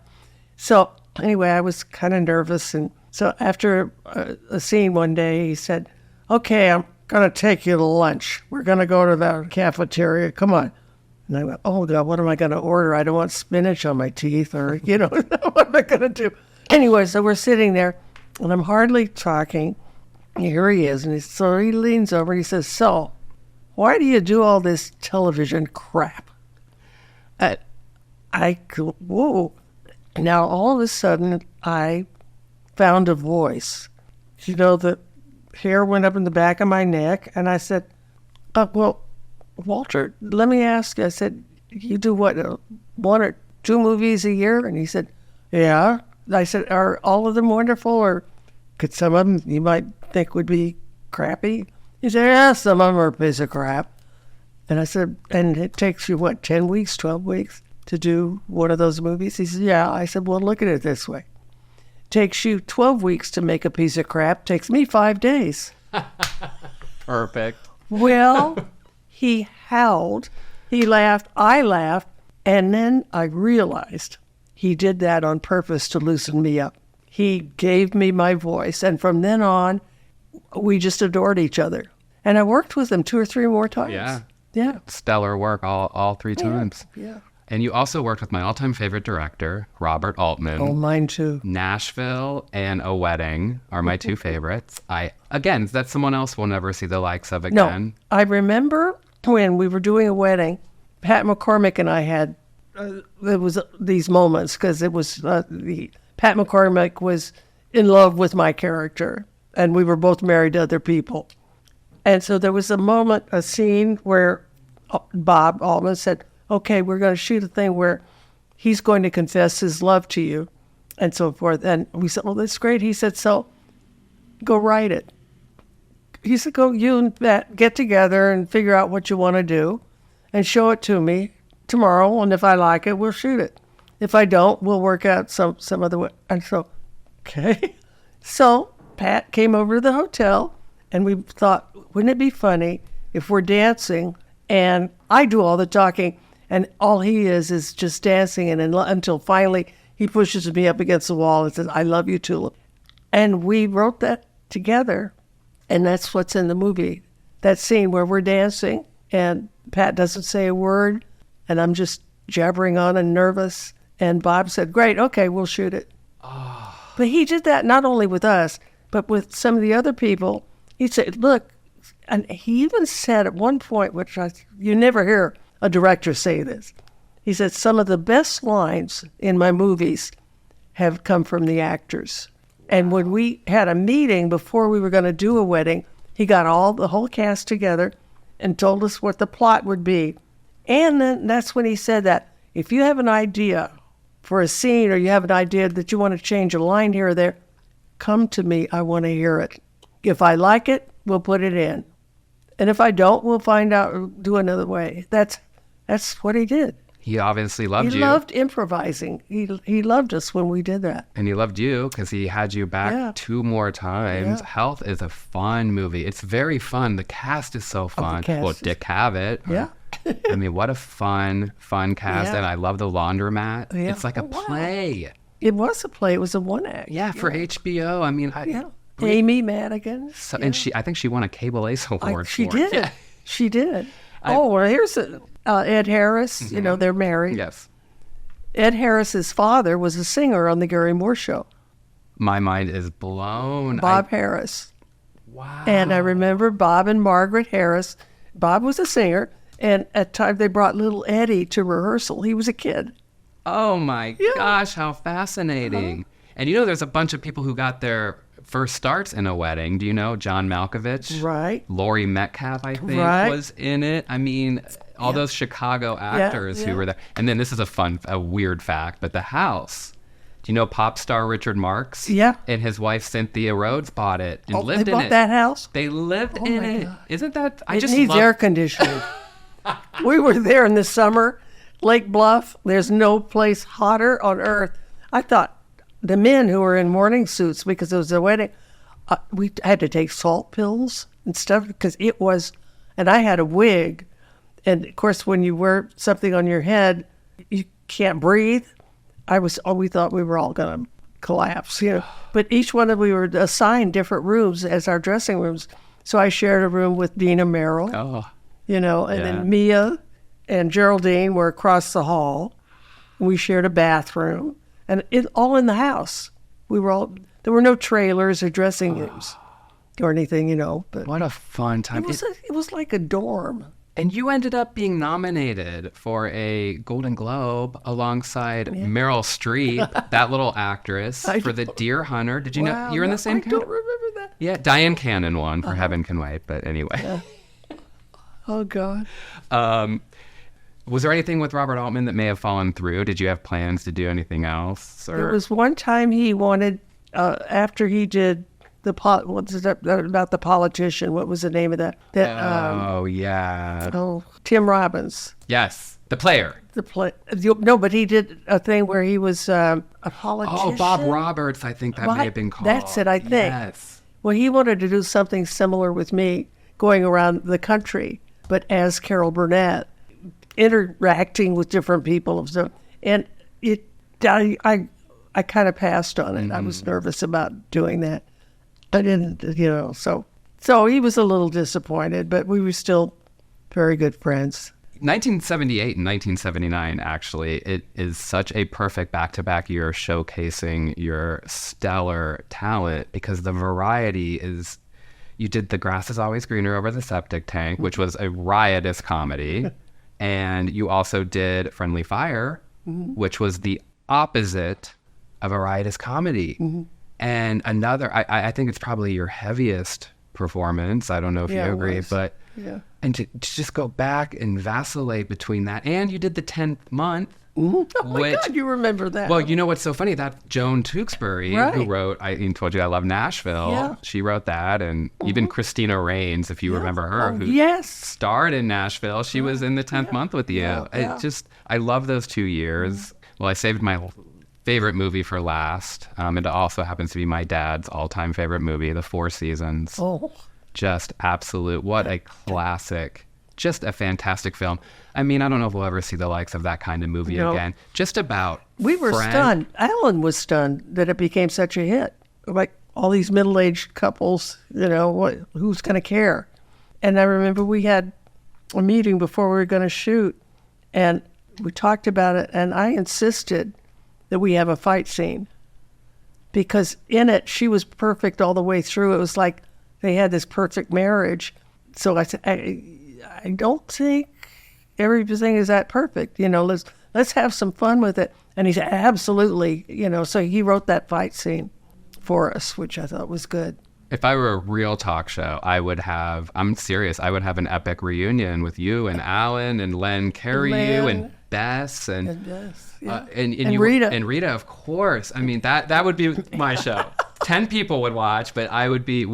So anyway, I was kind of nervous. And so after a scene one day, he said, okay, going to take you to lunch. We're going to go to the cafeteria. Come on. And I went, oh, God, what am I going to order? I don't want spinach on my teeth or, what am I going to do? Anyway, so we're sitting there, and I'm hardly talking. And here he is. And so he leans over and he says, so, why do you do all this television crap? I go, whoa. Now, all of a sudden, I found a voice. The hair went up in the back of my neck, and I said, well, Walter, let me ask you. I said, you do what, 1 or 2 movies a year? And he said, yeah. I said, are all of them wonderful, or could some of them you might think would be crappy? He said, yeah, some of them are a piece of crap. And I said, and it takes you, 10 weeks, 12 weeks to do one of those movies? He said, yeah. I said, well, look at it this way. Takes you 12 weeks to make a piece of crap. Takes me 5 days. Perfect. Well, he howled. He laughed. I laughed. And then I realized he did that on purpose to loosen me up. He gave me my voice. And from then on, we just adored each other. And I worked with him 2 or 3 more times. Yeah. Yeah. Stellar work all 3 times. Yeah. And you also worked with my all-time favorite director, Robert Altman. Oh, mine too. Nashville and A Wedding are my 2 favorites. Again, that's someone else we'll never see the likes of again. No, I remember when we were doing A Wedding, Pat McCormick and I had, there was these moments because it was, Pat McCormick was in love with my character, and we were both married to other people. And so there was a scene where Bob Altman said, okay, we're going to shoot a thing where he's going to confess his love to you and so forth. And we said, well, that's great. He said, so go write it. He said, go, you and Pat get together and figure out what you want to do and show it to me tomorrow. And if I like it, we'll shoot it. If I don't, we'll work out some other way. And so, okay. So Pat came over to the hotel, and we thought, wouldn't it be funny if we're dancing and I do all the talking, and all he is just dancing, and until finally he pushes me up against the wall and says, I love you, Tulip. And we wrote that together, and that's what's in the movie. That scene where we're dancing, and Pat doesn't say a word, and I'm just jabbering on and nervous. And Bob said, great, okay, we'll shoot it. Oh. But he did that not only with us, but with some of the other people. He said, look, and he even said at one point, which you never hear a director say this, he said, some of the best lines in my movies have come from the actors. And when we had a meeting before we were going to do A Wedding, he got the whole cast together and told us what the plot would be. And then that's when he said that if you have an idea for a scene, or you have an idea that you want to change a line here or there, come to me. I want to hear it. If I like it, we'll put it in. And if I don't, we'll find out, do another way. That's what he did. He obviously loved you. He loved improvising. He loved us when we did that. And he loved you because he had you back 2 more times. Yeah. Health is a fun movie. It's very fun. The cast is so fun. Dick Cavett. Yeah. I mean, what a fun cast. Yeah. And I love The Laundromat. Yeah. It's like a play. It was a play. It was a 1-act. Yeah, for HBO. I mean, Amy Madigan. So, and I think she won a Cable Ace Award She for did. it. Yeah. She did. Here's Ed Harris. Mm-hmm. They're married. Yes. Ed Harris's father was a singer on the Gary Moore Show. My mind is blown. Bob Harris. Wow. And I remember Bob and Margaret Harris. Bob was a singer, and at times they brought little Eddie to rehearsal. He was a kid. Oh my gosh, how fascinating. And there's a bunch of people who got their first starts in A Wedding. Do you know John Malkovich? Right. Laurie Metcalf, I think, was in it. I mean, all those Chicago actors who were there. And then this is a weird fact, but the house. Do you know pop star Richard Marx? Yeah. And his wife Cynthia Rhodes bought it and lived they in bought it. that house? They lived in it. God. Isn't that? It needs air conditioning. We were there in the summer, Lake Bluff. There's no place hotter on earth. I thought the men who were in morning suits because it was a wedding, we had to take salt pills and stuff because it was, and I had a wig. And of course, when you wear something on your head, you can't breathe. We thought we were all going to collapse, But each one we were assigned different rooms as our dressing rooms. So I shared a room with Dina Merrill, Oh, and then Mia and Geraldine were across the hall. We shared a bathroom, and it all in the house. There were no trailers or dressing rooms or anything, but what a fun time. it was like a dorm. And you ended up being nominated for a Golden Globe alongside Meryl Streep, that little actress, for The Deer Hunter. Did you know you're in the same category? I don't remember that. Yeah, Diane Cannon won for Heaven Can Wait, but anyway. Yeah. Oh, God. Was there anything with Robert Altman that may have fallen through? Did you have plans to do anything else? Or? There was one time he wanted, after he did about the politician, what was the name of that? Tim Robbins. Yes, the player. No, but he did a thing where he was a politician. Oh, Bob Roberts, I think that may have been called. That's it, I think. Yes. Well, he wanted to do something similar with me, going around the country, but as Carol Burnett, interacting with different people. And I kind of passed on it. I was nervous about doing that. I didn't, so he was a little disappointed, but we were still very good friends. 1978 and 1979, actually, it is such a perfect back-to-back year showcasing your stellar talent because the variety is, you did The Grass is Always Greener Over the Septic Tank, which was a riotous comedy, and you also did Friendly Fire, which was the opposite of a riotous comedy. And another, I think it's probably your heaviest performance. I don't know if you agree, but and to just go back and vacillate between that, and you did The 10th Month. Oh my God, you remember that? Well, you know what's so funny? That Joan Tewksbury, who wrote I Told You I Love Nashville, she wrote that, and even Christina Raines, if you remember her, who starred in Nashville, she was in The 10th Month with you. I love those 2 years. Well, I saved my favorite movie for last. It also happens to be my dad's all-time favorite movie, The Four Seasons. Oh. Just absolute, what a classic. Just a fantastic film. I mean, I don't know if we'll ever see the likes of that kind of movie again. Just about We were stunned. Alan was stunned that it became such a hit. Like all these middle-aged couples, who's going to care? And I remember we had a meeting before we were going to shoot, and we talked about it, and I insisted that we have a fight scene because in it she was perfect all the way through. It was like they had this perfect marriage. So I said, I don't think everything is that perfect. Let's have some fun with it. And he said, absolutely. So he wrote that fight scene for us, which I thought was good. If I were a real talk show, I'm serious, I would have an epic reunion with you and Alan and Len Cariou and Bess and Rita. And Rita, of course. I mean, that would be my show. 10 people would watch, but I'd be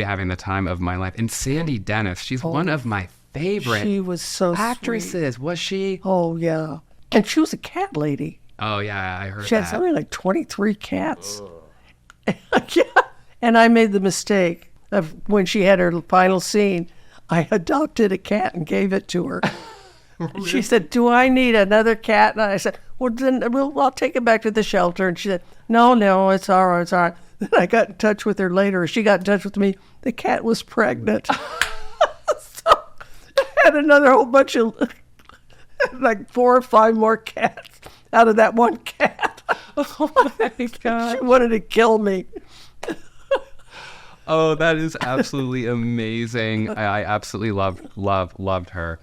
having the time of my life. And Sandy Dennis, she's one of my favorite she was so actresses. Sweet. Was she? Oh, yeah. And she was a cat lady. Oh, yeah, I heard that. She had something like 23 cats. Yeah. And I made the mistake of when she had her final scene, I adopted a cat and gave it to her. She said, do I need another cat? And I said, well, then I'll take it back to the shelter. And she said, no, it's all right, it's all right. Then I got in touch with her later. She got in touch with me. The cat was pregnant. So I had another whole bunch of, like 4 or 5 more cats out of that one cat. Oh, my God. She wanted to kill me. Oh, that is absolutely amazing. I absolutely loved her.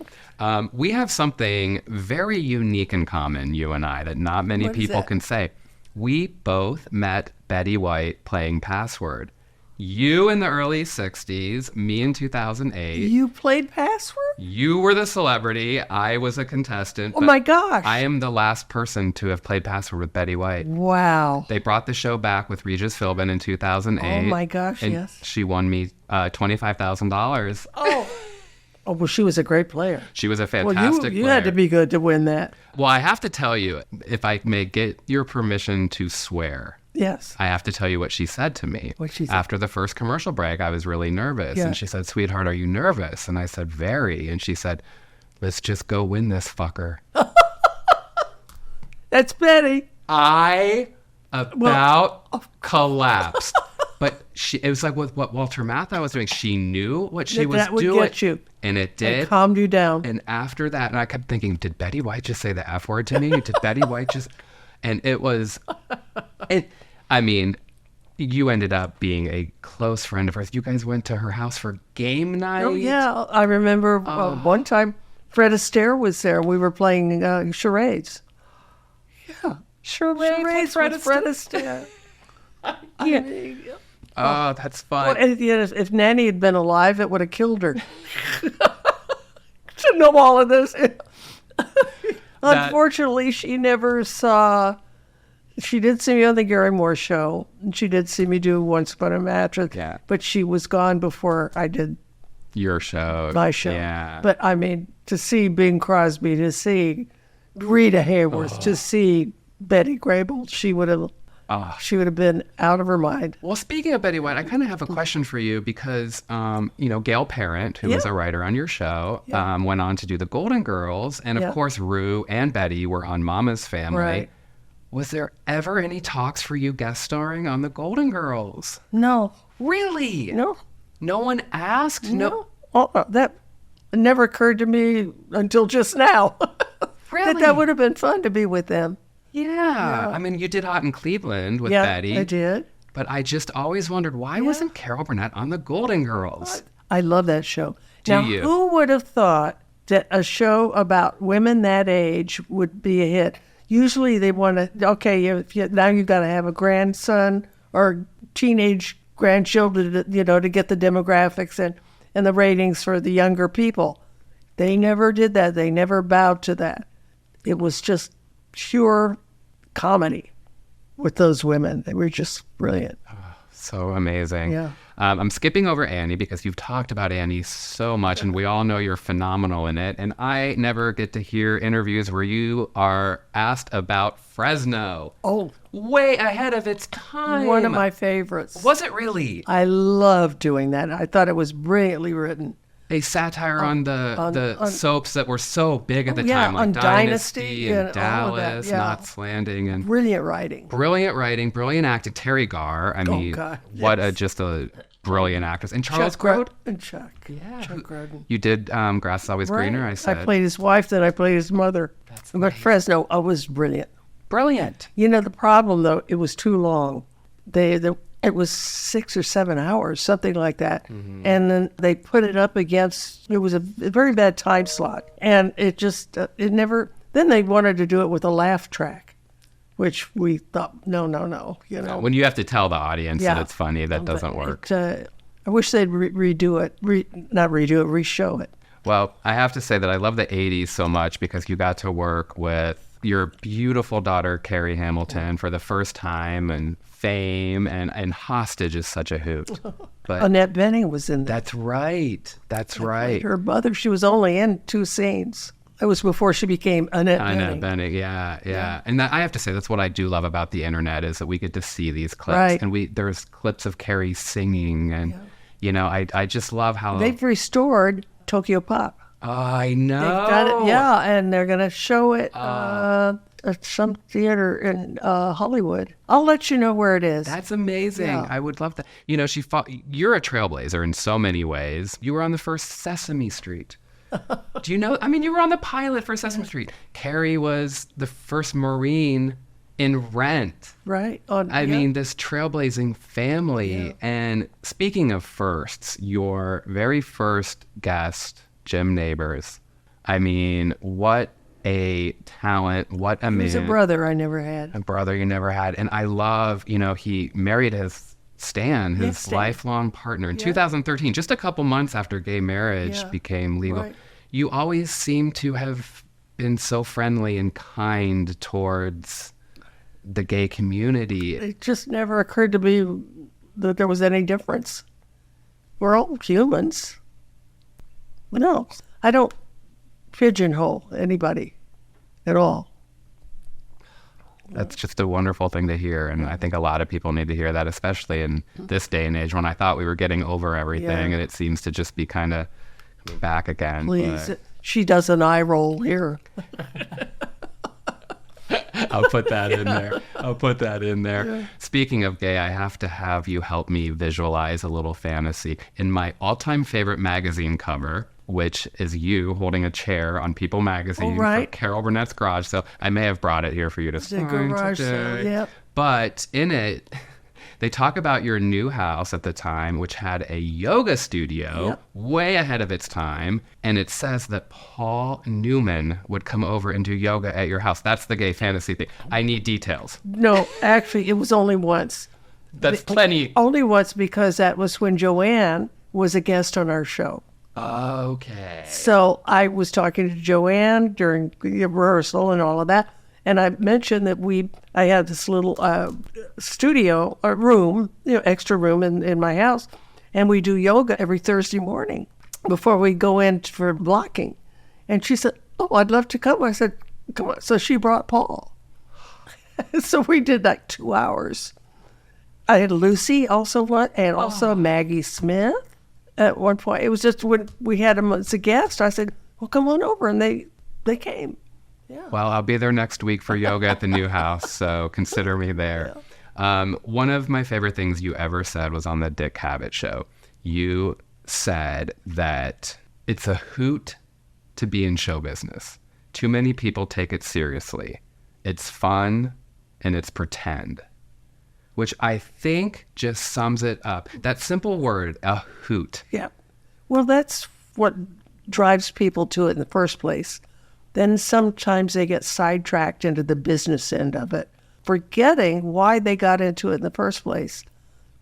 We have something very unique in common, you and I, that not many people can say. We both met Betty White playing Password. You in the early 60s, me in 2008. You played Password? You were the celebrity. I was a contestant. Oh, my gosh. I am the last person to have played Password with Betty White. Wow. They brought the show back with Regis Philbin in 2008. Oh, my gosh, and yes. She won me $25,000. Oh. Oh, well, she was a great player. She was a fantastic player. You had to be good to win that. Well, I have to tell you, if I may get your permission to swear. Yes. I have to tell you what she said to me. What she said? After the first commercial break, I was really nervous. Yeah. And she said, sweetheart, are you nervous? And I said, very. And she said, let's just go win this fucker. That's Betty. I collapsed. But it was like with what Walter Matthau was doing. She knew what she was that would doing. get you. And it did. It calmed you down. And after that, and I kept thinking, did Betty White just say the F word to me? Did Betty White just... And it was... I mean, you ended up being a close friend of hers. You guys went to her house for game night. Oh, yeah. I remember one time Fred Astaire was there. We were playing charades. Yeah. Charades with Fred Astaire. Yeah. Oh, that's fun. Well, if Nanny had been alive, it would have killed her. To know all of this. Unfortunately, she never saw... She did see me on the Gary Moore show. And she did see me do Once Upon a Mattress. Yeah. But she was gone before I did your show. my show. Yeah. But, I mean, to see Bing Crosby, to see Rita Hayworth, to see Betty Grable, she would have been out of her mind. Well, speaking of Betty White, I kind of have a question for you because, Gail Parent, who was a writer on your show, went on to do the Golden Girls. And, of course, Rue and Betty were on Mama's Family. Right. Was there ever any talks for you guest starring on the Golden Girls? No. Really? No. No one asked? No. That never occurred to me until just now. Really? That would have been fun to be with them. Yeah. I mean, you did Hot in Cleveland with Yeah, Betty. I did. But I just always wondered, why wasn't Carol Burnett on the Golden Girls? I love that show. Do you? Who would have thought that a show about women that age would be a hit? Usually they want to, now you've got to have a grandson or teenage grandchildren, to get the demographics and the ratings for the younger people. They never did that. They never bowed to that. It was just pure comedy with those women. They were just brilliant. So amazing. Yeah. I'm skipping over Annie because you've talked about Annie so much and we all know you're phenomenal in it. And I never get to hear interviews where you are asked about Fresno. Oh. Way ahead of its time. One of my favorites. Was it really? I loved doing that. I thought it was brilliantly written. A satire on the soaps that were so big at the time, like on Dynasty and and all of that, Dallas, yeah. Knots Landing, and Brilliant writing. brilliant acting. Terry Garr, I mean, God, what yes. just a brilliant actress. And Charles Grodin. And Chuck. Yeah. Chuck Grodin. You did Grass is Always Greener, I said. I played his wife, then I played his mother. But Fresno, was brilliant. Brilliant. The problem, though, it was too long. It was 6 or 7 hours, something like that. Mm-hmm. And then they put it up against, it was a very bad time slot. And it just, it never, then they wanted to do it with a laugh track, which we thought, no. When you have to tell the audience that it's funny, that doesn't work. I wish they'd reshow it. Well, I have to say that I love the 80s so much because you got to work with your beautiful daughter, Carrie Hamilton, for the first time, and Fame, and Hostage is such a hoot. But Annette Bening was in there. That's right. Her mother, she was only in 2 scenes. It was before she became Annette Bening. Yeah. And I have to say, that's what I do love about the internet is that we get to see these clips. Right. And there's clips of Carrie singing, and, I just love how... They've restored Tokyo Pop. Oh, I know. They've done it, and they're going to show it at some theater in Hollywood. I'll let you know where it is. That's amazing. Yeah. I would love that. You're a trailblazer in so many ways. You were on the first Sesame Street. Do you know? I mean, you were on the pilot for Sesame Street. Carrie was the first Marine in Rent. Right. I mean, this trailblazing family. Yeah. And speaking of firsts, your very first guest, Jim Nabors. I mean, what a talent. What a man. He was a brother I never had. A brother you never had. And I love, he married his his lifelong partner in 2013, just a couple months after gay marriage became legal. Right. You always seem to have been so friendly and kind towards the gay community. It just never occurred to me that there was any difference. We're all humans. No, I don't pigeonhole anybody at all. That's just a wonderful thing to hear, and I think a lot of people need to hear that, especially in this day and age when I thought we were getting over everything, and it seems to just be kind of coming back again. Please, she does an eye roll here. I'll put that in there. I'll put that in there. Yeah. Speaking of gay, I have to have you help me visualize a little fantasy. In my all-time favorite magazine cover, which is you holding a chair on People magazine for Carol Burnett's garage. So I may have brought it here for you to sign garage today. sale, yep. But in it, they talk about your new house at the time, which had a yoga studio way ahead of its time. And it says that Paul Newman would come over and do yoga at your house. That's the gay fantasy thing. I need details. No, actually, it was only once. That's plenty. Only once, because that was when Joanne was a guest on our show. Okay. So I was talking to Joanne during the rehearsal and all of that. And I mentioned that I had this little studio, a room, extra room in my house. And we do yoga every Thursday morning before we go in for blocking. And she said, oh, I'd love to come. I said, come on. So she brought Paul. So we did like 2 hours. I had Lucy also and also Maggie Smith at one point. It was just when we had them as a guest, I said, well, come on over. And they came. Yeah. Well, I'll be there next week for yoga at the new house, so consider me there. Yeah. One of my favorite things you ever said was on the Dick Cavett show. You said that it's a hoot to be in show business. Too many people take it seriously. It's fun and it's pretend, which I think just sums it up. That simple word, a hoot. Yeah. Well, that's what drives people to it in the first place. Then sometimes they get sidetracked into the business end of it, forgetting why they got into it in the first place.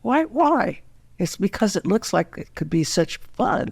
Why? It's because it looks like it could be such fun.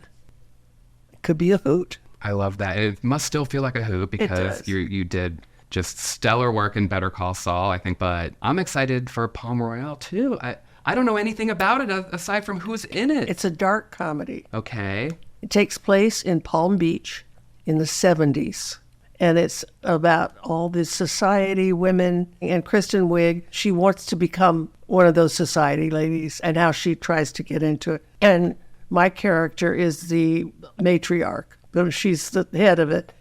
It could be a hoot. I love that. It must still feel like a hoot because you did just stellar work in Better Call Saul, I think. But I'm excited for Palm Royale, too. I don't know anything about it aside from who's in it. It's a dark comedy. Okay. It takes place in Palm Beach in the 70s. And it's about all this society women. And Kristen Wiig, she wants to become one of those society ladies and how she tries to get into it. And my character is the matriarch. She's the head of it.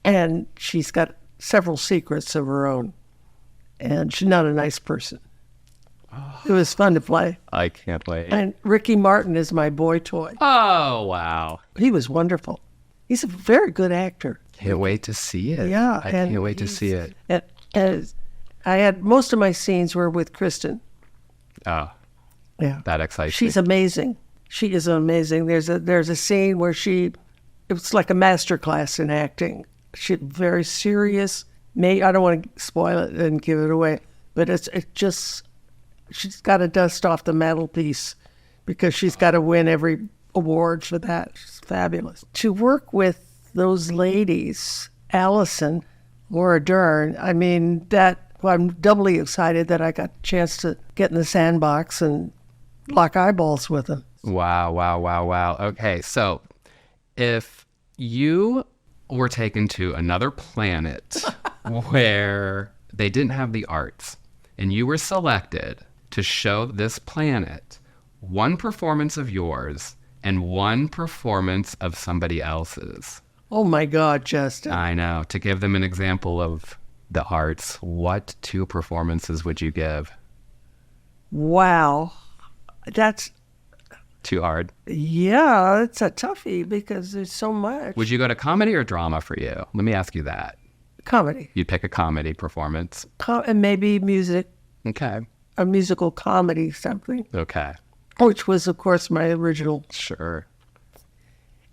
And she's got several secrets of her own. And she's not a nice person. Oh, it was fun to play. I can't wait. And Ricky Martin is my boy toy. Oh, wow. He was wonderful. He's a very good actor. Can't wait to see it. Yeah. I can't wait to see it. And I had most of my scenes were with Kristen. Oh. Yeah. That excites me. She's amazing. She is amazing. There's a scene where it's like a master class in acting. She's very serious. I don't want to spoil it and give it away, but she's got to dust off the mantelpiece because she's got to win every award for that. She's fabulous. To work with those ladies, Allison, Laura Dern, I'm doubly excited that I got a chance to get in the sandbox and lock eyeballs with them. Wow. Okay, so if you were taken to another planet where they didn't have the arts and you were selected to show this planet one performance of yours and one performance of somebody else's. Oh my God, Justin. I know. To give them an example of the arts, what 2 performances would you give? Wow. That's... Too hard? Yeah, it's a toughie because there's so much. Would you go to comedy or drama for you? Let me ask you that. Comedy. You'd pick a comedy performance. And maybe music. Okay. A musical comedy something. Okay. Which was, of course, my original. Sure.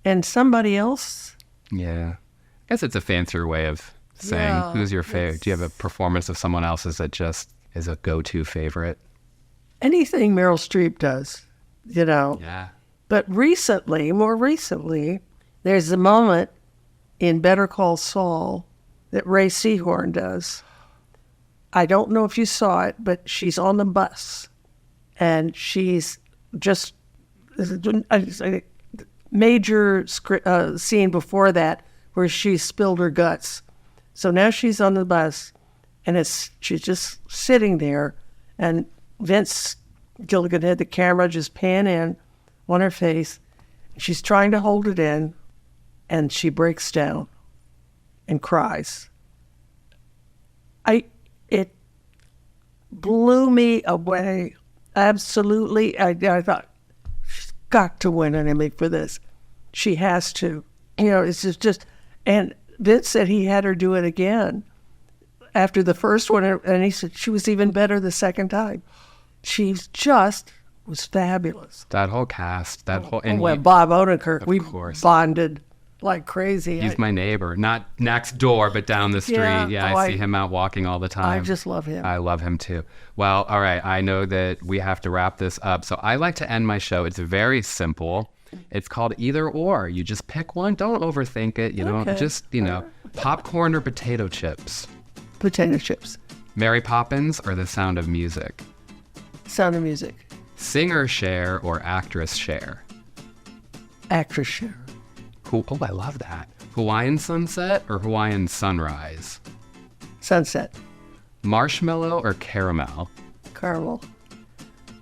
And somebody else? Yeah. I guess it's a fancier way of saying who's your favorite. Do you have a performance of someone else's that just is a go-to favorite? Anything Meryl Streep does, Yeah. But more recently, there's a moment in Better Call Saul that Ray Seahorn does. I don't know if you saw it, but she's on the bus. And she's just a major scene before that where she spilled her guts. So now she's on the bus, and she's just sitting there, and Vince Gilligan had the camera just pan in on her face. She's trying to hold it in, and she breaks down and cries. blew me away. Absolutely. I thought, she's got to win an Emmy for this. She has to. It's just, and Vince said he had her do it again after the first one, and he said she was even better the second time. She just was fabulous. That whole cast, that whole... And Well, Bob Odenkirk, we course. bonded like crazy. He's my neighbor, not next door, but down the street. Yeah, I see him out walking all the time. I just love him. I love him too. Well, all right, I know that we have to wrap this up, so I like to end my show. It's very simple. It's called Either Or. You just pick one. Don't overthink it. You don't just, popcorn or potato chips. Potato chips. Mary Poppins or The Sound of Music? Sound of Music. Singer share or actress share? Actress share. Oh, I love that. Hawaiian sunset or Hawaiian sunrise? Sunset. Marshmallow or caramel? Caramel.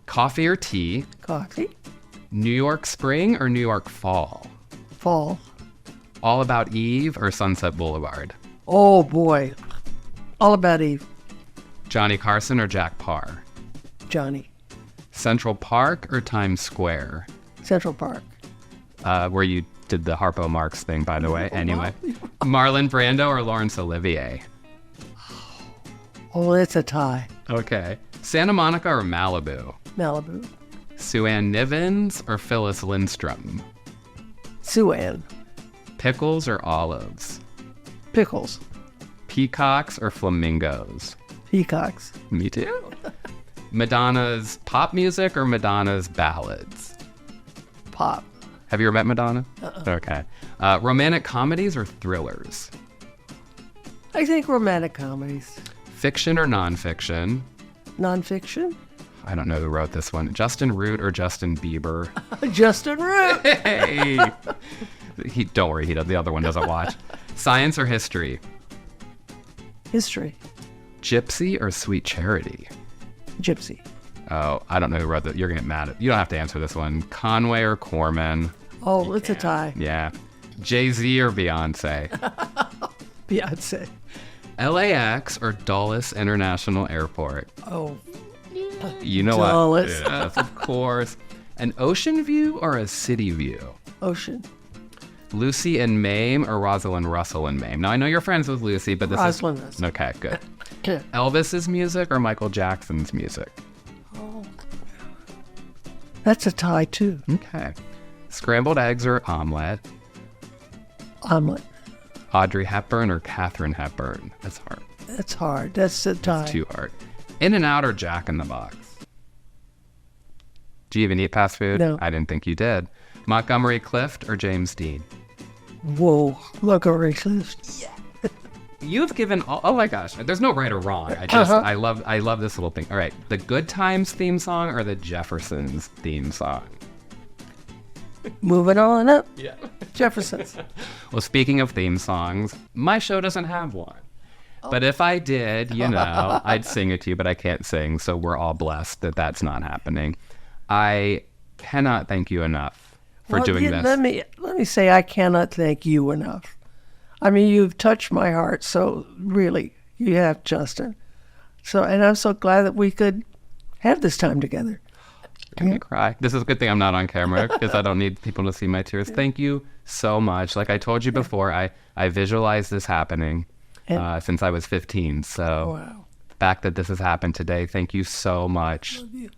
Coffee or tea? Coffee. New York spring or New York fall? Fall. All About Eve or Sunset Boulevard? Oh, boy. All About Eve. Johnny Carson or Jack Parr? Johnny. Central Park or Times Square? Central Park. Where you did the Harpo Marx thing, by the way. Anyway. Marlon Brando or Laurence Olivier? Oh, it's a tie. Okay. Santa Monica or Malibu? Malibu. Sue Ann Nivens or Phyllis Lindstrom? Sue Ann. Pickles or olives? Pickles. Peacocks or flamingos? Peacocks. Me too. Madonna's pop music or Madonna's ballads? Pop. Have you ever met Madonna? Okay. Romantic comedies or thrillers? I think romantic comedies. Fiction or nonfiction? Nonfiction. I don't know who wrote this one. Justin Root or Justin Bieber? Justin Root. Hey! Don't worry, the other one doesn't watch. Science or history? History. Gypsy or Sweet Charity? Gypsy. Oh, I don't know who wrote that. You're going to get mad at... You don't have to answer this one. Conway or Corman? Oh, it's a tie. Yeah. Jay-Z or Beyonce? Beyonce. LAX or Dulles International Airport? Oh. You know Dulles. what? Yes, of course. An ocean view or a city view? Ocean. Lucy and Mame or Rosalind Russell and Mame? Now, I know you're friends with Lucy, but this Rosalind is... Russell. Okay, good. Elvis's music or Michael Jackson's music? Oh. That's a tie, too. Okay. Scrambled eggs or omelet? Omelet. Audrey Hepburn or Katharine Hepburn? That's hard. That's hard. That's a tie. It's too hard. In-N-Out or Jack in the Box? Do you even eat fast food? No. I didn't think you did. Montgomery Clift or James Dean? Whoa. Look over Clift. Yeah. You've given oh my gosh, there's no right or wrong. I love this little thing. All right, the Good Times theme song or the Jeffersons theme song? Moving on up. Yeah. Jeffersons. Well, speaking of theme songs, my show doesn't have one. But if I did, I'd sing it to you, but I can't sing, so we're all blessed that that's not happening. I cannot thank you enough for doing this. Let me say I cannot thank you enough. I mean, you've touched my heart, so really, you have, Justin. And I'm so glad that we could have this time together. You're gonna cry. This is a good thing I'm not on camera because I don't need people to see my tears. Thank you so much. Like I told you before, I visualized this happening since I was 15. So Wow. the fact that this has happened today, thank you so much. Love you.